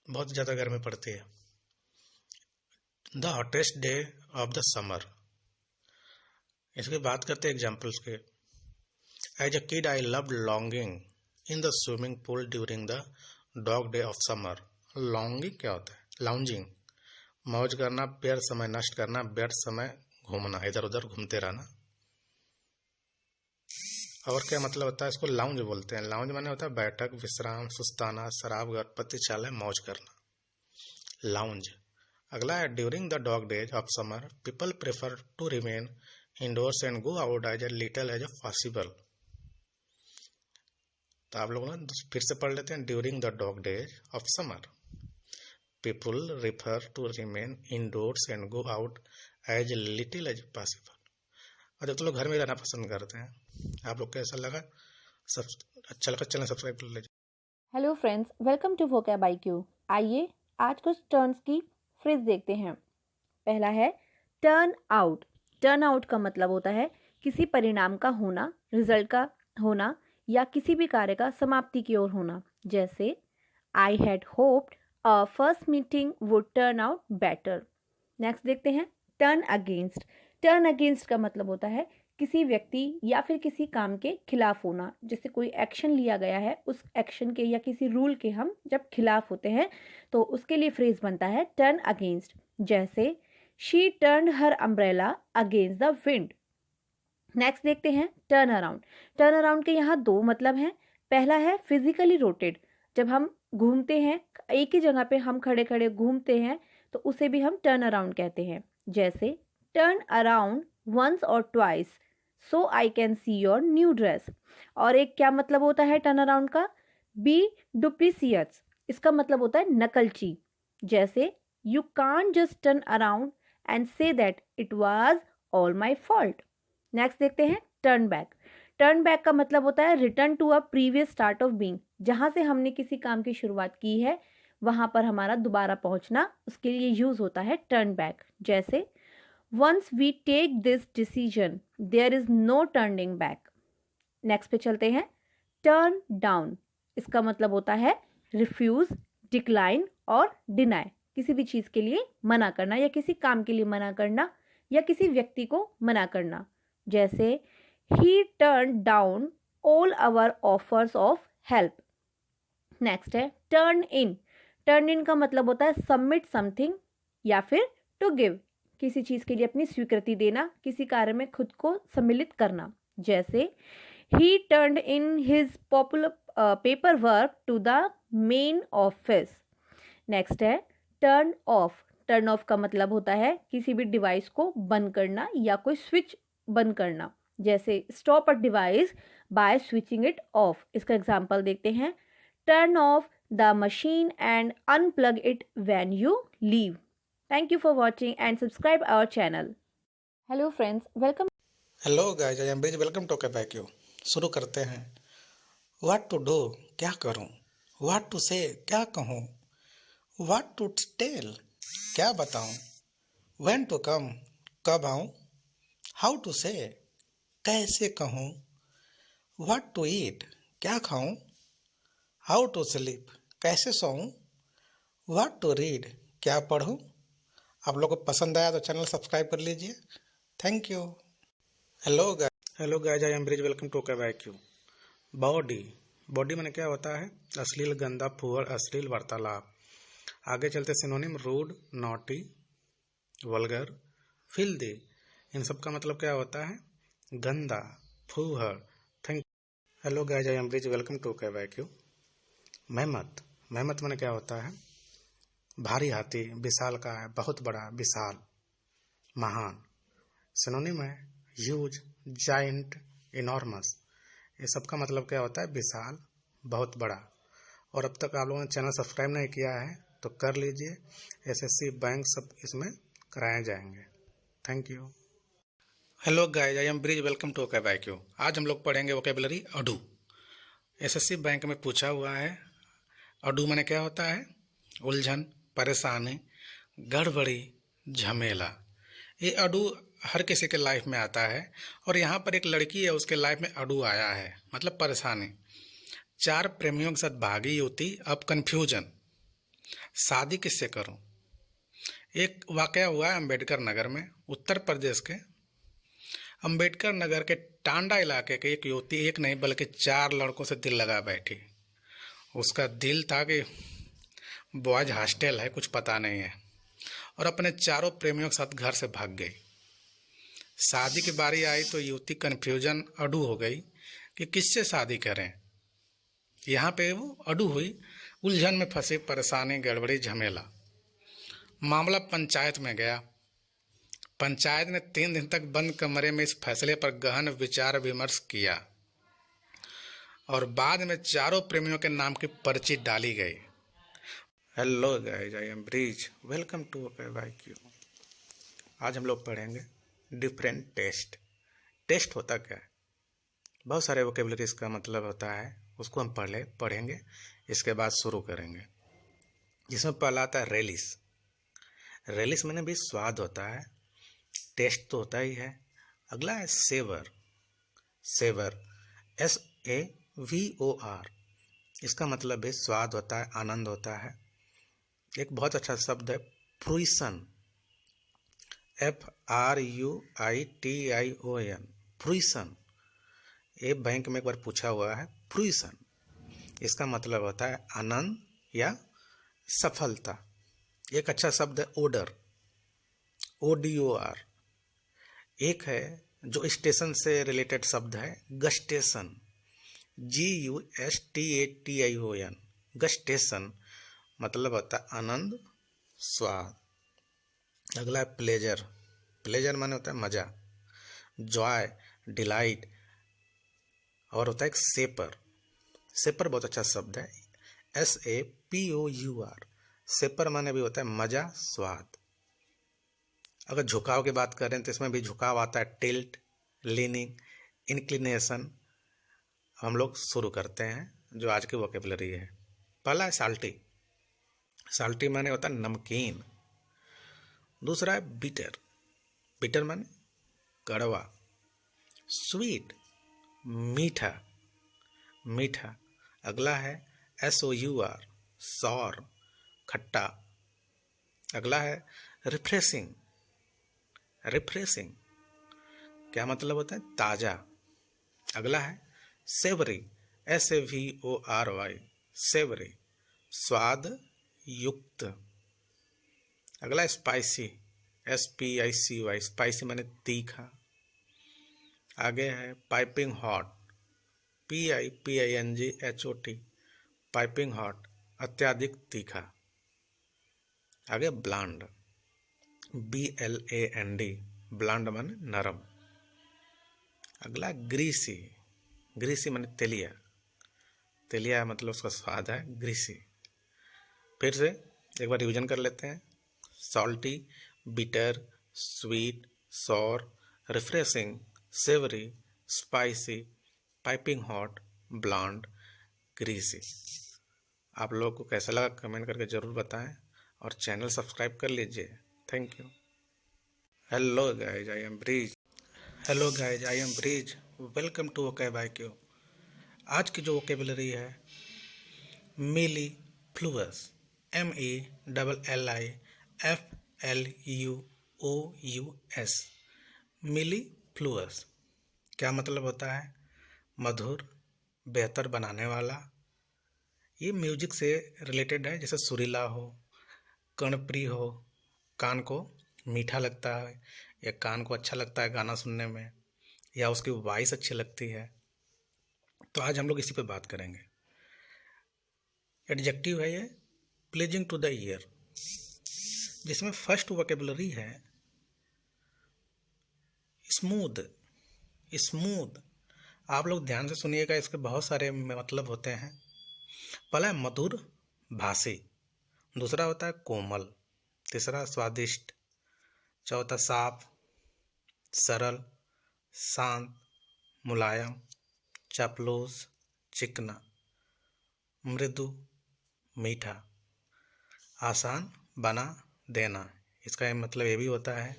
बहुत ज्यादा गर्मी पड़ती है। The hottest day of the summer, इसकी बात करते हैं एग्जाम्पल्स के। As a kid I loved lounging in the swimming pool during the dog day of summer. Lounging क्या होता है? लाउंजिंग, मौज करना, व्यर्थ समय नष्ट करना, व्यर्थ समय घूमना, इधर उधर घूमते रहना। और क्या मतलब होता है? इसको लाउंज बोलते हैं। लाउंज माने होता है बैठक, विश्राम, सुस्ताना, शराब घर, पतिचालय, मौज करना, लाउंज। अगला है, during the dog days of summer people prefer to remain indoors and go out as little as possible. तो आप लोग ना फिर से पढ़ लेते हैं। During the dog days of summer people refer to remain indoors and go out as little as possible. और तो लोग घर में रहना पसंद करते हैं। आप लोग कैसा लगा? सब अच्छा लगा चैनल सब्सक्राइब कर लीजिए। Hello friends, welcome to vocab IQ। आइए आज कुछ टर्न्स की फ्रेज देखते हैं। पहला है टर्न आउट। टर्न आउट का मतलब होता है किसी परिणाम का होना, रिजल्ट का होना या किसी भी कार्य का समाप्ति की ओर होना। जैसे I had hoped a first meeting would turn out better. Next देखते हैं टर्न अगेंस्ट। टर्न अगेंस्ट का मतलब होता है किसी व्यक्ति या फिर किसी काम के खिलाफ होना। जैसे कोई एक्शन लिया गया है, उस एक्शन के या किसी रूल के हम जब खिलाफ होते हैं तो उसके लिए फ्रेज बनता है टर्न अगेंस्ट। जैसे she turn her umbrella against the wind. Next देखते हैं टर्न अराउंड। टर्न अराउंड के यहाँ दो मतलब हैं। पहला है फिजिकली रोटेट, जब हम घूमते हैं, एक ही जगह पे हम खड़े खड़े घूमते हैं, तो उसे भी हम टर्न अराउंड कहते हैं। जैसे टर्न अराउंड वंस और twice so I can see your new dress. और एक क्या मतलब होता है टर्न अराउंड का? बी डुप्लीसियस, इसका मतलब होता है नकलची। जैसे you can't just turn around and say that it was all my fault. Next देखते हैं टर्न बैक। टर्न बैक का मतलब होता है return to a previous start of being. जहाँ से हमने किसी काम की शुरुआत की है वहाँ पर हमारा दोबारा पहुँचना, उसके लिए यूज होता है टर्न बैक। जैसे once we take this decision there is no turning back. Next पे चलते हैं टर्न डाउन। इसका मतलब होता है रिफ्यूज, डिक्लाइन और डिनाई। किसी भी चीज़ के लिए मना करना या किसी काम के लिए मना करना या किसी व्यक्ति को मना करना। जैसे ही turn down all our offers of help. Next है टर्न इन। टर्न इन का मतलब होता है सबमिट समथिंग या फिर टू गिव, किसी चीज़ के लिए अपनी स्वीकृति देना, किसी कार्य में खुद को सम्मिलित करना। जैसे ही turn in his popular paper work to the main office. Next है टर्न ऑफ। टर्न ऑफ का मतलब होता है किसी भी डिवाइस को बंद करना या कोई स्विच बंद करना। जैसे stop a device by switching it off. इसका एग्जांपल देखते हैं turn off the machine and unplug it when you leave. Thank you for watching and subscribe our channel. Hello friends, welcome. Hello guys, I am Brij, welcome to back you. शुरू करते हैं। What to do, क्या करूं? What to से, क्या कहूं? What to tell, क्या बताऊं? व्हेन टू कम, कब आऊं? हाउ टू से, कैसे कहूं? व्हाट टू ईट, क्या खाऊं? हाउ टू स्लीप, कैसे सोऊं? व्हाट टू रीड, क्या पढ़ूं? आप लोगों को पसंद आया तो चैनल सब्सक्राइब कर लीजिए। Thank you. Hello guys, I am Brij, welcome to back you. Body, body माने क्या होता है? अश्लील, गंदा, फुहड़, अश्लील वार्तालाप। आगे चलते synonym rude, naughty, vulgar, filthy. इन सब का मतलब क्या होता है? गंदा, फुहड़। Thank. Hello guys, I am Brij, welcome to back you. मेहमत, मेहमत माने क्या होता है? भारी हाथी, विशाल का है, बहुत बड़ा, विशाल, महान। सिनोनिम है ह्यूज, जाइंट, इनॉर्मस। ये सब का मतलब क्या होता है? विशाल, बहुत बड़ा। और अब तक आप लोगों ने चैनल सब्सक्राइब नहीं किया है तो कर लीजिए। एसएससी, बैंक सब इसमें कराए जाएंगे। Thank you. Hello guys, I am Brij, welcome to back you. आज हम लोग पढ़ेंगे वोकेबलरी अडू। एसएससी बैंक में पूछा हुआ है अडू माने क्या होता है? उलझन, परेशानी, गड़बड़ी, झमेला। ये अडू हर किसी के लाइफ में आता है और यहाँ पर एक लड़की है, उसके लाइफ में अडू आया है, मतलब परेशानी। 4 प्रेमियों के साथ भागी युवती, अब कन्फ्यूजन, शादी किससे करूं? एक वाकया हुआ है अंबेडकर नगर में, उत्तर प्रदेश के अंबेडकर नगर के टांडा इलाके के एक युवती, एक नहीं बल्कि 4 लड़कों से दिल लगा बैठी। उसका दिल था कि बॉयज हॉस्टल है, कुछ पता नहीं है, और अपने 4 प्रेमियों के साथ घर से भाग गई। शादी की बारी आई तो युवती कन्फ्यूजन, अडू हो गई कि किससे शादी करें। यहाँ पे वो अडू हुई, उलझन में फंसी, परेशानी, गड़बड़ी, झमेला। मामला पंचायत में गया। पंचायत ने 3 दिन तक बंद कमरे में इस फैसले पर गहन विचार विमर्श किया और बाद में 4 प्रेमियों के नाम की पर्ची डाली गई। Hello guys, I am Brij, welcome to back you. आज हम लोग पढ़ेंगे डिफरेंट टेस्ट। टेस्ट होता क्या है? बहुत सारे वोकेबलरीज का मतलब होता है, उसको हम पढ़ेंगे, इसके बाद शुरू करेंगे। जिसमें पहला आता है रेलिस। रेलिस में भी स्वाद होता है, टेस्ट तो होता ही है। अगला है सेवर। Saver, SAVOR। इसका मतलब भी स्वाद होता है, आनंद होता है। एक बहुत अच्छा शब्द है फ्रूइशन, FRUITION, फ्रूइशन। ये बैंक में एक बार पूछा हुआ है फ्रूइशन। इसका मतलब होता है आनंद या सफलता। एक अच्छा शब्द है ओडर, ODOR। एक है जो स्टेशन से रिलेटेड शब्द है गस्टेशन, GUSTATION। गस्टेशन मतलब होता है आनंद, स्वाद। अगला है प्लेजर। प्लेजर माने होता है मजा, जॉय, डिलाइट। और होता है एक सेपर। सेपर बहुत अच्छा शब्द है, SAPOUR। सेपर माने भी होता है मजा, स्वाद। अगर झुकाव की बात करें तो इसमें भी झुकाव आता है, टिल्ट, लीनिंग, इंक्लिनेशन। हम लोग शुरू करते हैं जो आज की वोकेबलरी है। पहला है साल्टी। साल्टी माने होता है नमकीन। दूसरा है बिटर। बिटर माने कड़वा। स्वीट मीठा, मीठा। अगला है SOUR, सौर, खट्टा। अगला है रिफ्रेशिंग। रिफ्रेशिंग क्या मतलब होता है, ताजा। अगला है सेवरी, SAVORY, सेवरी, स्वाद युक्त। अगला है स्पाइसी, SPICY, स्पाइसी माने तीखा। आगे है piping hot, PIPINGHOT, piping hot, अत्यधिक तीखा। आगे ब्लांड, BLAND, ब्लांड माने नरम। अगला ग्रीसी। ग्रीसी माने तेलिया। तेलिया मतलब उसका स्वाद है ग्रीसी। फिर से एक बार रिवीजन कर लेते हैं। Salty, bitter, sweet, sour, refreshing, savoury, spicy, piping hot, bland, greasy. आप लोगों को कैसा लगा कमेंट करके ज़रूर बताएं और चैनल सब्सक्राइब कर लीजिए। Thank you. Hello guys, I am bridge. Hello guys, I am Brij. Welcome to vocab IQ. आज की जो वोकेबलरी है मिली फ्लूअस, MELLIFLUOUS। मिली फ्लूअस क्या मतलब होता है, मधुर, बेहतर बनाने वाला। ये म्यूजिक से रिलेटेड है, जैसे सुरीला हो, कर्णप्रिय हो, कान को मीठा लगता है या कान को अच्छा लगता है गाना सुनने में, या उसकी वॉइस अच्छी लगती है। तो आज हम लोग इसी पे बात करेंगे। एडजेक्टिव है ये प्लीजिंग टू द ईयर, जिसमें फर्स्ट वोकेबलरी है स्मूथ। स्मूथ आप लोग ध्यान से सुनिएगा, इसके बहुत सारे मतलब होते हैं। पहला है मधुर भाषी, दूसरा होता है कोमल, तीसरा स्वादिष्ट, चौथा साफ, सरल, शांत, मुलायम, चापलूस, चिकना, मृदु, मीठा, आसान बना देना। इसका मतलब ये भी होता है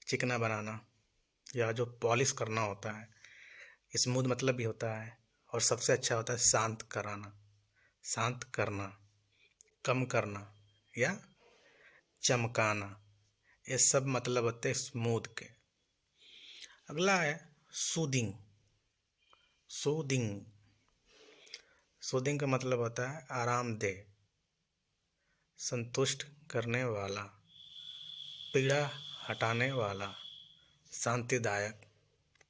चिकना बनाना या जो पॉलिश करना होता है। स्मूथ मतलब भी होता है, और सबसे अच्छा होता है शांत कराना, शांत करना, कम करना या चमकाना। ये सब मतलब होते हैं स्मूथ के। अगला है सूदिंग। सूदिंग, सूदिंग का मतलब होता है आरामदेह, संतुष्ट करने वाला, पीड़ा हटाने वाला, शांतिदायक,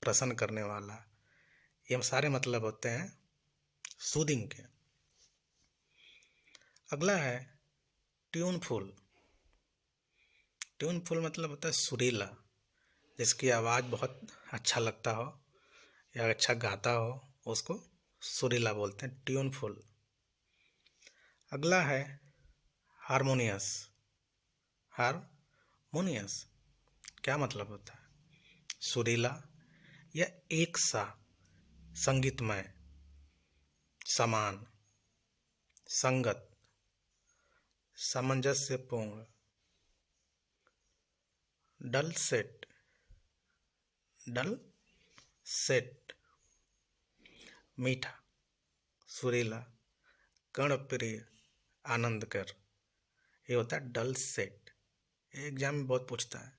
प्रसन्न करने वाला। ये सारे मतलब होते हैं सूदिंग के। अगला है ट्यूनफुल। ट्यूनफुल मतलब होता है सुरीला, जिसकी आवाज़ बहुत अच्छा लगता हो या अच्छा गाता हो, उसको सुरीला बोलते हैं, ट्यूनफुल। अगला है हारमोनियस। हारमोनियस क्या मतलब होता है, सुरीला या एक सा, संगीतमय, समान, संगत, सामंजस्यपूर्ण। डल सेट, डल सेट, मीठा, सुरीला, कर्णप्रिय, आनंदकर। ये होता है डल सेट। ये एग्जाम में बहुत पूछता है।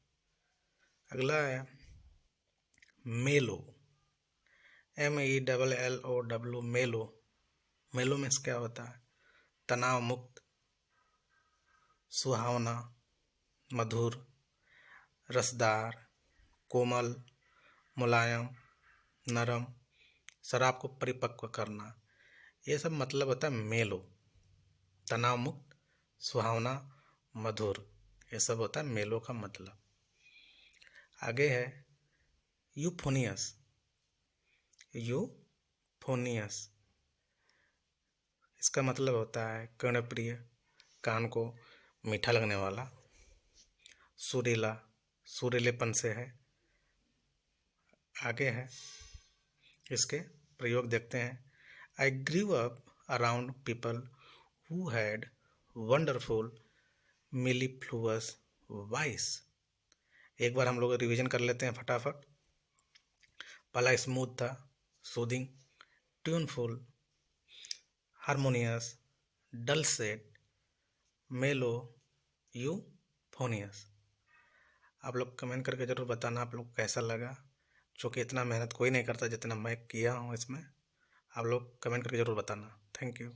अगला है मेलो, MELLOW, मेलो। मेलो में क्या होता है, तनाव मुक्त, सुहावना, मधुर, रसदार, कोमल, मुलायम, नरम, शराब को परिपक्व करना। ये सब मतलब होता है मेलो। तनाव मुक्त, सुहावना, मधुर, ये सब होता है मेलो का मतलब। आगे है यूफोनियस। यूफोनियस इसका मतलब होता है कर्णप्रिय, कान को मीठा लगने वाला, सुरीला, सुरीलेपन से है। आगे है इसके प्रयोग देखते हैं। I grew up around people who had wonderful mellifluous voice. एक बार हम लोग रिवीजन कर लेते हैं फटाफट। पहला स्मूथ था, सूदिंग, ट्यूनफुल, हारमोनियस, डलसेट, मेलो, यूफोनियस। आप लोग कमेंट करके ज़रूर बताना आप लोग कैसा लगा, क्योंकि इतना मेहनत कोई नहीं करता जितना मैं किया हूँ इसमें। आप लोग कमेंट करके ज़रूर बताना। Thank you.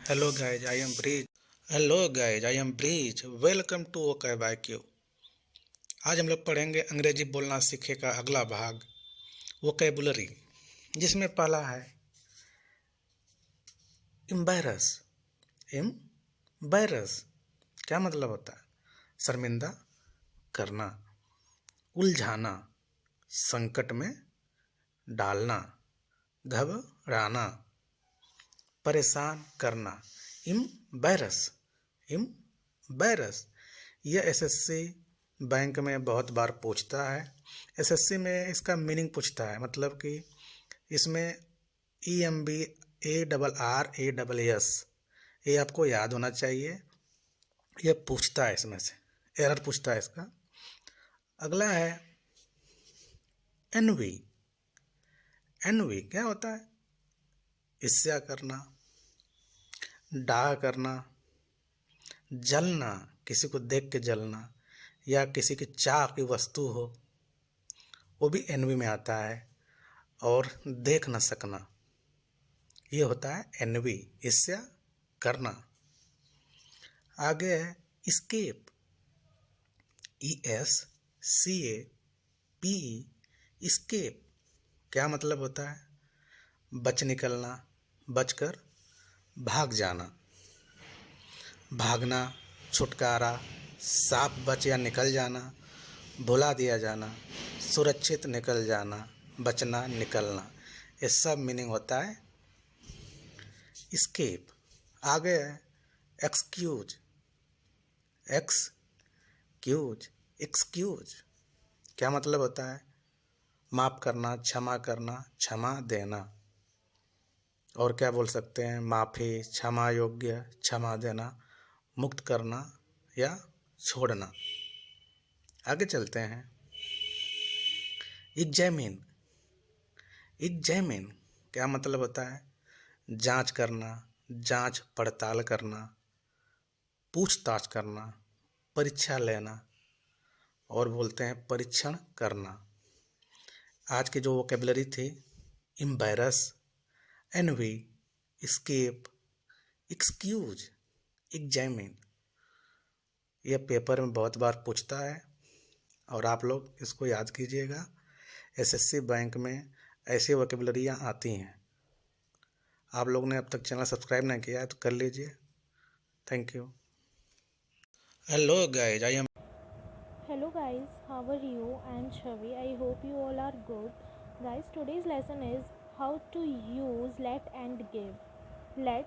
Hello guys, I am bridge. Hello guys, I am Brij. Welcome to Vocab IQ. आज हम लोग पढ़ेंगे अंग्रेजी बोलना सीखे का अगला भाग, वोकैबुलरी, जिसमें पहला है एम्बैरस। एम्बैरस क्या मतलब होता है? शर्मिंदा करना, उलझाना, संकट में डालना, घबराना, परेशान करना। एम्बैरस, एम्बैरस यह एसएससी बैंक में बहुत बार पूछता है। एसएससी में इसका मीनिंग पूछता है, मतलब कि इसमें EMBARRASS ये आपको याद होना चाहिए। ये पूछता है, इसमें से एरर पूछता है इसका। अगला है एनवी। एनवी क्या होता है? ईर्ष्या करना, डाह करना, जलना, किसी को देख के जलना, या किसी की चाह की वस्तु हो, वो भी एनवी में आता है। और देख न सकना, ये होता है एनवी, ईर्ष्या करना। आगे है एस्केप। ESCAPE, एस्केप क्या मतलब होता है? बच निकलना, बचकर भाग जाना, भागना, छुटकारा, साफ बच या निकल जाना, भुला दिया जाना, सुरक्षित निकल जाना, बचना, निकलना, ये सब मीनिंग होता है एस्केप। आगे है एक्सक्यूज। एक्सक्यूज क्या मतलब होता है? माफ़ करना, क्षमा करना, क्षमा देना। और क्या बोल सकते हैं? माफ़ी, क्षमा योग्य, क्षमा देना, मुक्त करना या छोड़ना। आगे चलते हैं। एग्जामिन। एग्जामिन क्या मतलब होता है? जांच करना, जांच पड़ताल करना, पूछताछ करना, परीक्षा लेना, और बोलते हैं परीक्षण करना। आज की जो वोकैबुलरी थी, embarrass, envy, escape, excuse, examine, यह पेपर में बहुत बार पूछता है और आप लोग इसको याद कीजिएगा। एसएससी बैंक में ऐसी वोकैबुलरियाँ आती हैं। आप लोग ने अब तक चैनल सब्सक्राइब नहीं किया है तो कर लीजिए। Thank you. Hello guys, I M Hello guys, how are you? I am Chavi. I hope you all are good. Guys, today's lesson is how to use let and give. Let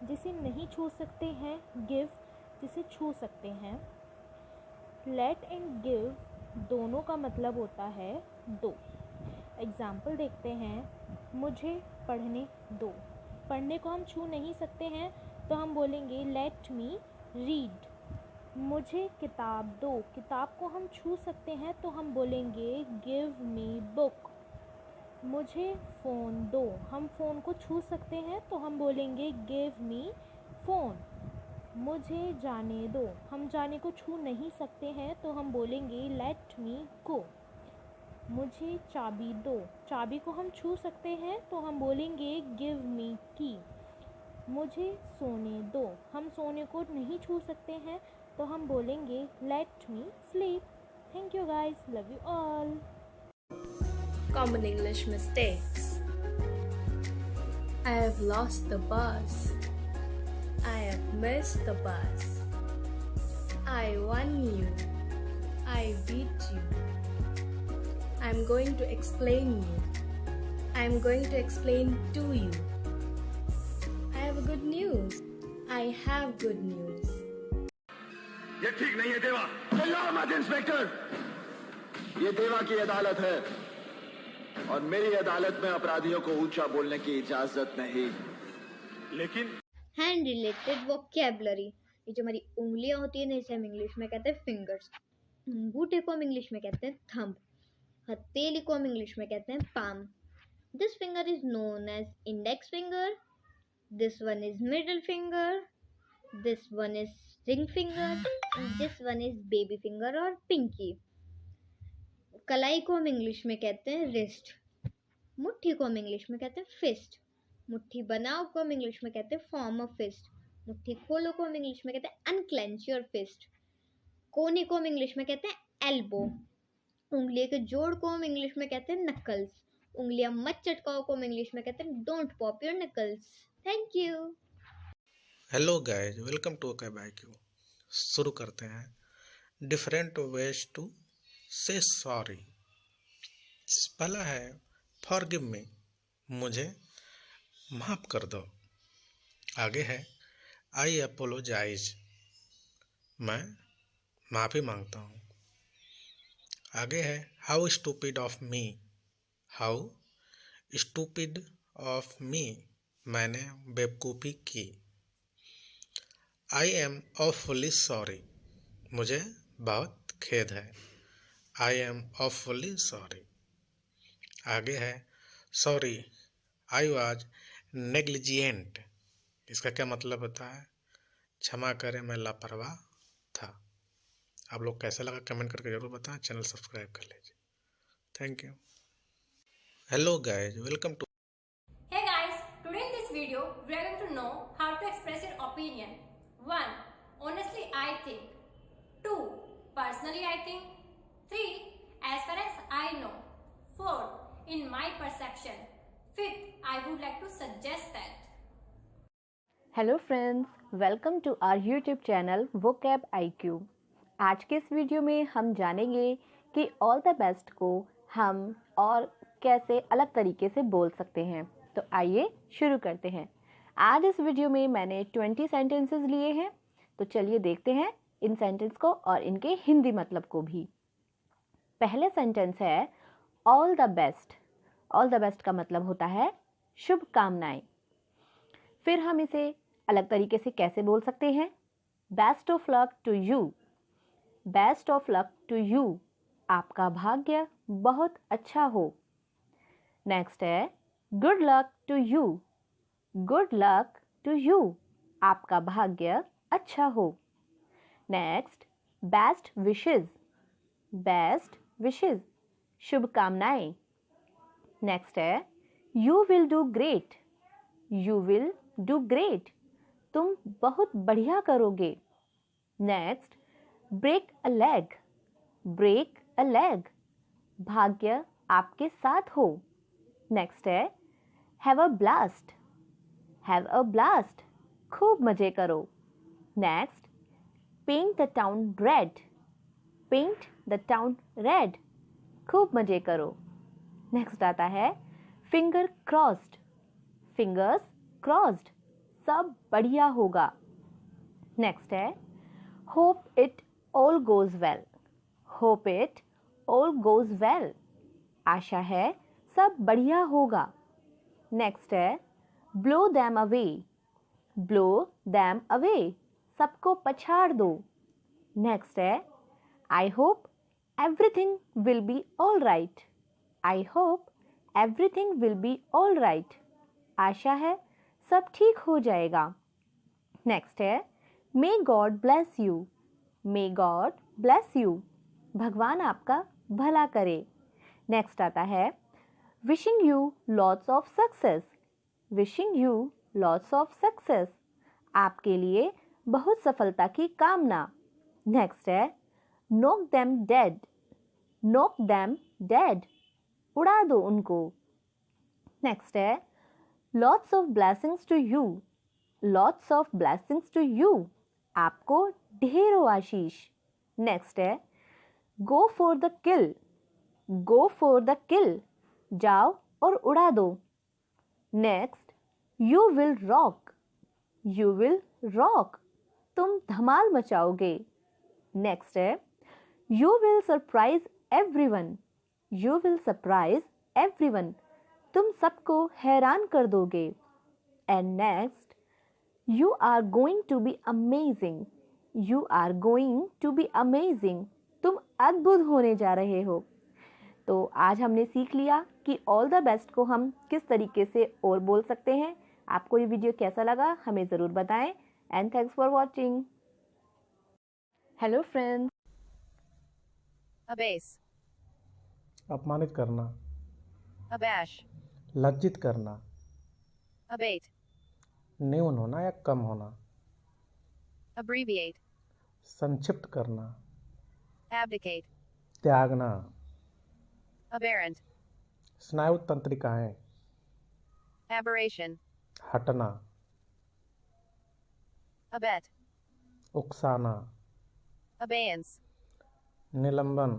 जिसे नहीं छू सकते हैं, give जिसे छू सकते हैं। Let and give दोनों का मतलब होता है दो। एग्जाम्पल देखते हैं। मुझे पढ़ने दो। पढ़ने को हम छू नहीं सकते हैं तो हम बोलेंगे let me read। मुझे किताब दो। किताब को हम छू सकते हैं तो हम बोलेंगे give me book। मुझे फ़ोन दो। हम फ़ोन को छू सकते हैं तो हम बोलेंगे give me phone। मुझे जाने दो। हम जाने को छू नहीं सकते हैं तो हम बोलेंगे let me go। मुझे चाबी दो। चाबी को हम छू सकते हैं तो हम बोलेंगे give me key। मुझे सोने दो। हम सोने को नहीं छू सकते हैं तो हम बोलेंगे let me sleep। Thank you guys, love you all। Common English mistakes. I have lost the bus. I have missed the bus. I won you. I beat you. I'm going to explain you. I'm going to explain to you. I have good news. I have good news. ये ठीक नहीं है देवा। चिल्लाओ मत inspector. ये देवा की अदालत है और मेरी अदालत में अपराधियों को ऊंचा बोलने की इजाजत नहीं। लेकिन हैंड रिलेटेड वोकैबुलरी, ये जो हमारी उंगलियां होती है ना, इसे हम इंग्लिश में कहते हैं फिंगर्स। अंगूठे को हम इंग्लिश में कहते हैं थंब। हथेली को हम इंग्लिश में कहते हैं palm. This finger is known as index finger, this one is middle finger, this one is ring finger, this one is baby finger और पिंकी। कलाई को हम इंग्लिश में कहते हैं रिस्ट। मुट्ठी को हम इंग्लिश में कहते हैं फिस्ट। मुट्ठी बनाओ को हम इंग्लिश में कहते हैं फॉर्म ऑफ फिस्ट। मुट्ठी खोलो को हम इंग्लिश में कहते हैं अनक्लेंच योर फिस्ट। कोने को हम इंग्लिश में कहते हैं एल्बो। उंगलियों के जोड़ को हम इंग्लिश में कहते हैं नकल्स। उंगलियां मत चटकाओ को हम इंग्लिश में कहते हैं don't pop your knuckles. Thank you. Hello guys, welcome to Vocab IQ. शुरू करते हैं different ways to say sorry. पहला है फॉरगिव मी, मुझे माफ़ कर दो। आगे है आई अपोलोजाइज, मैं माफ़ी मांगता हूँ। आगे है how stupid of me, how stupid of me, मैंने बेवकूफ़ी की। आई एम ऑफुली सॉरी, मुझे बहुत खेद है। I M awfully sorry. आगे है सॉरी आई वॉज नेग्लिजिएंट, इसका क्या मतलब होता है? क्षमा करें, मैं लापरवाह था। आप लोग कैसा लगा कमेंट करके जरूर बताएं। चैनल सब्सक्राइब कर लीजिए। Thank you. Hello guys, welcome to Hey guys, today in this video we are going to know how to express your opinion. 1. Honestly I think. 2. Personally I think. 3. As far as I know. 4. In my perception. 5th. I would like to suggest that. Hello friends, welcome to our YouTube channel Vocab IQ। आज के इस video में हम जानेंगे कि all the best को हम और कैसे अलग तरीके से बोल सकते हैं। तो आइए शुरू करते हैं। आज इस वीडियो में मैंने 20 सेंटेंसेस लिए हैं, तो चलिए देखते हैं इन सेंटेंस को और इनके हिंदी मतलब को भी। पहले सेंटेंस है all the best. All the best का मतलब होता है शुभकामनाएं। फिर हम इसे अलग तरीके से कैसे बोल सकते हैं? Best of luck to you. Best of luck to you, आपका भाग्य बहुत अच्छा हो। नेक्स्ट है good luck to you. Good luck to you, आपका भाग्य अच्छा हो। Next best wishes. Best wishes, शुभकामनाएं। नेक्स्ट है you will do great. You will do great, तुम बहुत बढ़िया करोगे। Next break a leg. Break a leg, भाग्य आपके साथ हो। नेक्स्ट है have a blast. Have a blast, खूब मजे करो। Next paint the town red. Paint the town red, खूब मजे करो। नेक्स्ट आता है फिंगर क्रॉस्ड। फिंगर्स क्रॉस्ड, सब बढ़िया होगा। नेक्स्ट है hope it all goes well. Hope it all goes well, आशा है सब बढ़िया होगा। नेक्स्ट है blow them away. Blow them away, सबको पछाड़ दो। नेक्स्ट है I hope everything will be all right. I hope everything will be all right, आशा है सब ठीक हो जाएगा। नेक्स्ट है may God bless you. May God bless you, भगवान आपका भला करे। नेक्स्ट आता है wishing you lots of success. Wishing you lots of success, आपके लिए बहुत सफलता की कामना। नेक्स्ट है knock them dead. Knock them dead, उड़ा दो उनको। नेक्स्ट है lots of blessings to you. Lots of blessings to you, आपको ढेरों आशीष। नेक्स्ट है go for the kill, go for the kill, जाओ और उड़ा दो। Next you will rock, you will rock, तुम धमाल मचाओगे। नेक्स्ट है you will surprise everyone, you will surprise everyone, तुम सबको हैरान कर दोगे। And next you are going to be amazing, you are going to be amazing, तुम अद्भुत होने जा रहे हो। तो आज हमने सीख लिया कि ऑल द बेस्ट को हम किस तरीके से और बोल सकते हैं। आपको ये वीडियो कैसा लगा हमें ज़रूर बताएं and thanks for watching. Hello friends. abase, अपमानित करना, abash, लज्जित करना, abate, न्यून होना या कम होना, abbreviate, संक्षिप्त करना, abdicate, त्यागना, aberrant, स्नायु तंत्रिकाएं, aberration, हटना, abet, उकसाना, abeyance, निलंबन,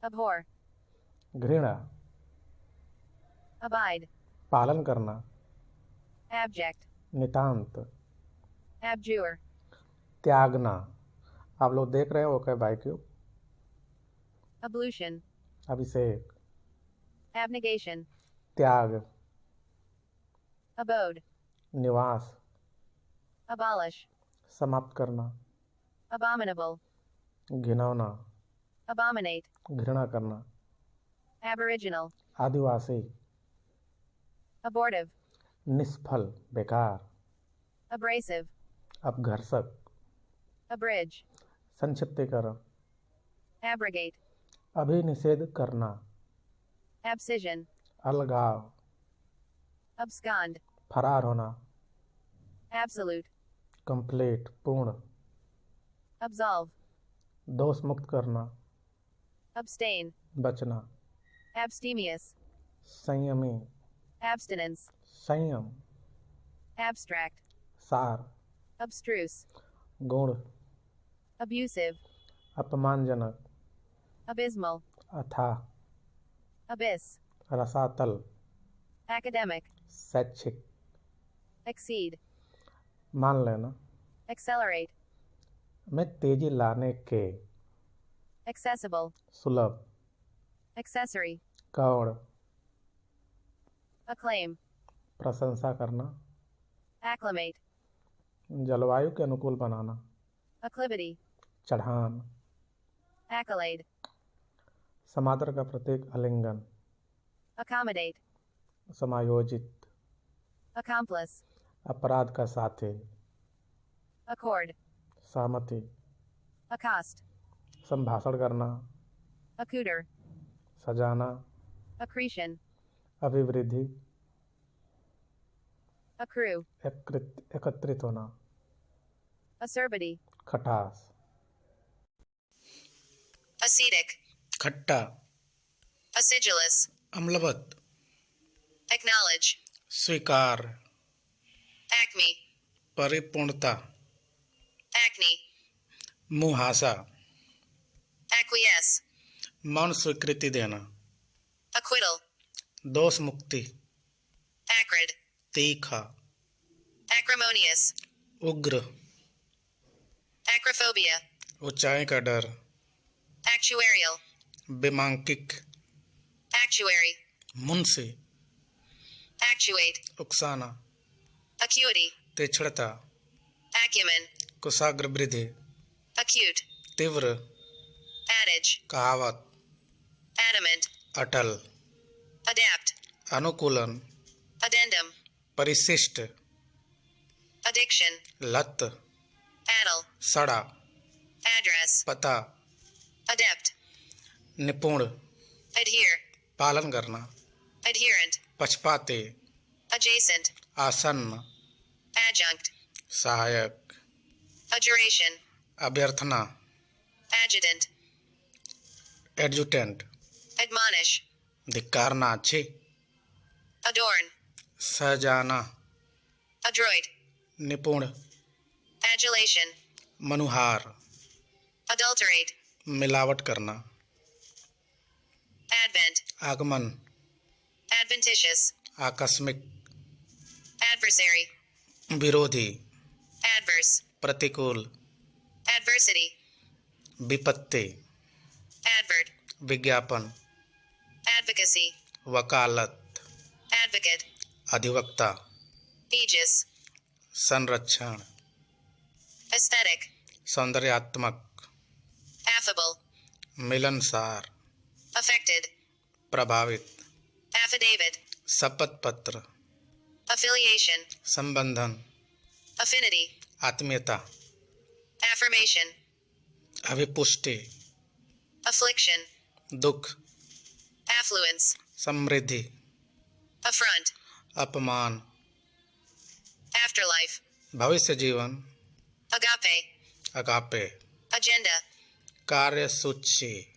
abhor, घृणा, abide, पालन करना, abject, नितांत, abjure, त्यागना। आप लोग देख रहे हो ओके बाय क्यू, ablution, अभिषेक, abnegation, त्याग, abode, निवास, abolish, समाप्त करना, abominable, घिनौना, abominate, घृणा करना, aboriginal, आदिवासी, abortive, निष्फल, बेकार, abrasive, अपघर्षक, abridge, संक्षिप्तीकरण, abrogate, अभिनिषेध करना, abscission, अलगाव, abscond, फरार होना, absolute, कंप्लीट, पूर्ण, absolve, दोष मुक्त करना, abstain, बचना, abstemious, संयमी, abstinence, संयम, abstract, सार, abstruse, गुण, abusive, अपमानजनक, abysmal, अथाह, abyss, रसातल, academic, शैक्षिक, exceed, मान लेना, accelerate, में तेजी लाने के, accessible, सुलभ, accessory, कौड़, acclaim, प्रशंसा करना, acclimate, जलवायु के अनुकूल बनाना, acclivity, चढ़ान, accolade, समादर का प्रतीक आलिंगन, accommodate, समायोजित, accomplice, अपराध का साथी, accord, सहमति, accost, संभाषण करना, accouter, सजाना, accretion, अभिवृद्धि, accrue, एकत्रित होना, acerbity, खटास, acetic, खट्टा, acidulous, अम्लवत, acknowledge, स्वीकार, acme, परिपूर्णता, acne, मुहासा, acquiesce, मौन स्वीकृति देना, acquittal, दोष मुक्ति, acrid, तीखा, acrimonious, उग्र, acrophobia, ऊंचाई का डर, actuarial, बेमांकिक, actuary, Munshi, actuate, उकसाना, acuity, तीक्ष्णता, acumen, कुशाग्र वृद्धि, acute, तीव्र, adage, कहावत, adamant, अटल, adapt, अनुकूलन, addendum, परिशिष्ट, addiction, लत, addle, सड़ा, address, पता, adept, निपुण, adhere, पालन करना, adherent, पक्षपाती, adjacent, आसन्न, adjunct, सहायक, adjuration, अभ्यर्थना, adjutant, एडजुटेंट, admonish, धिक्कारना, छी, adorn, सजाना, adroit, निपुण, adulation, मनुहार, adulterate, मिलावट करना, advent, आगमन, adventitious, आकस्मिक, adversary, विरोधी, adverse, प्रतिकूल, adversity, विपत्ति, advert, विज्ञापन, advocacy, वकालत, advocate, अधिवक्ता, aegis, संरक्षण, aesthetic, सौंदर्यात्मक, affable, मिलनसार, affected, प्रभावित, affidavit, शपथ पत्र, affiliation, संबंधन, affinity, आत्मीयता, affirmation, अभिपुष्टि, affliction, दुख, affluence, समृद्धि, affront, अपमान, afterlife, भविष्य जीवन, agape, अगापे, agenda, कार्यसूची,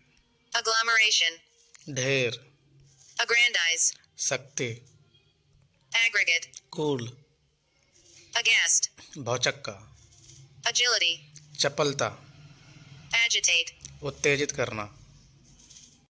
agglomeration, ढेर, aggrandize, शक्ति, aggregate, कुल, aghast, भौचक्का, agility, चपलता, agitate, उत्तेजित करना,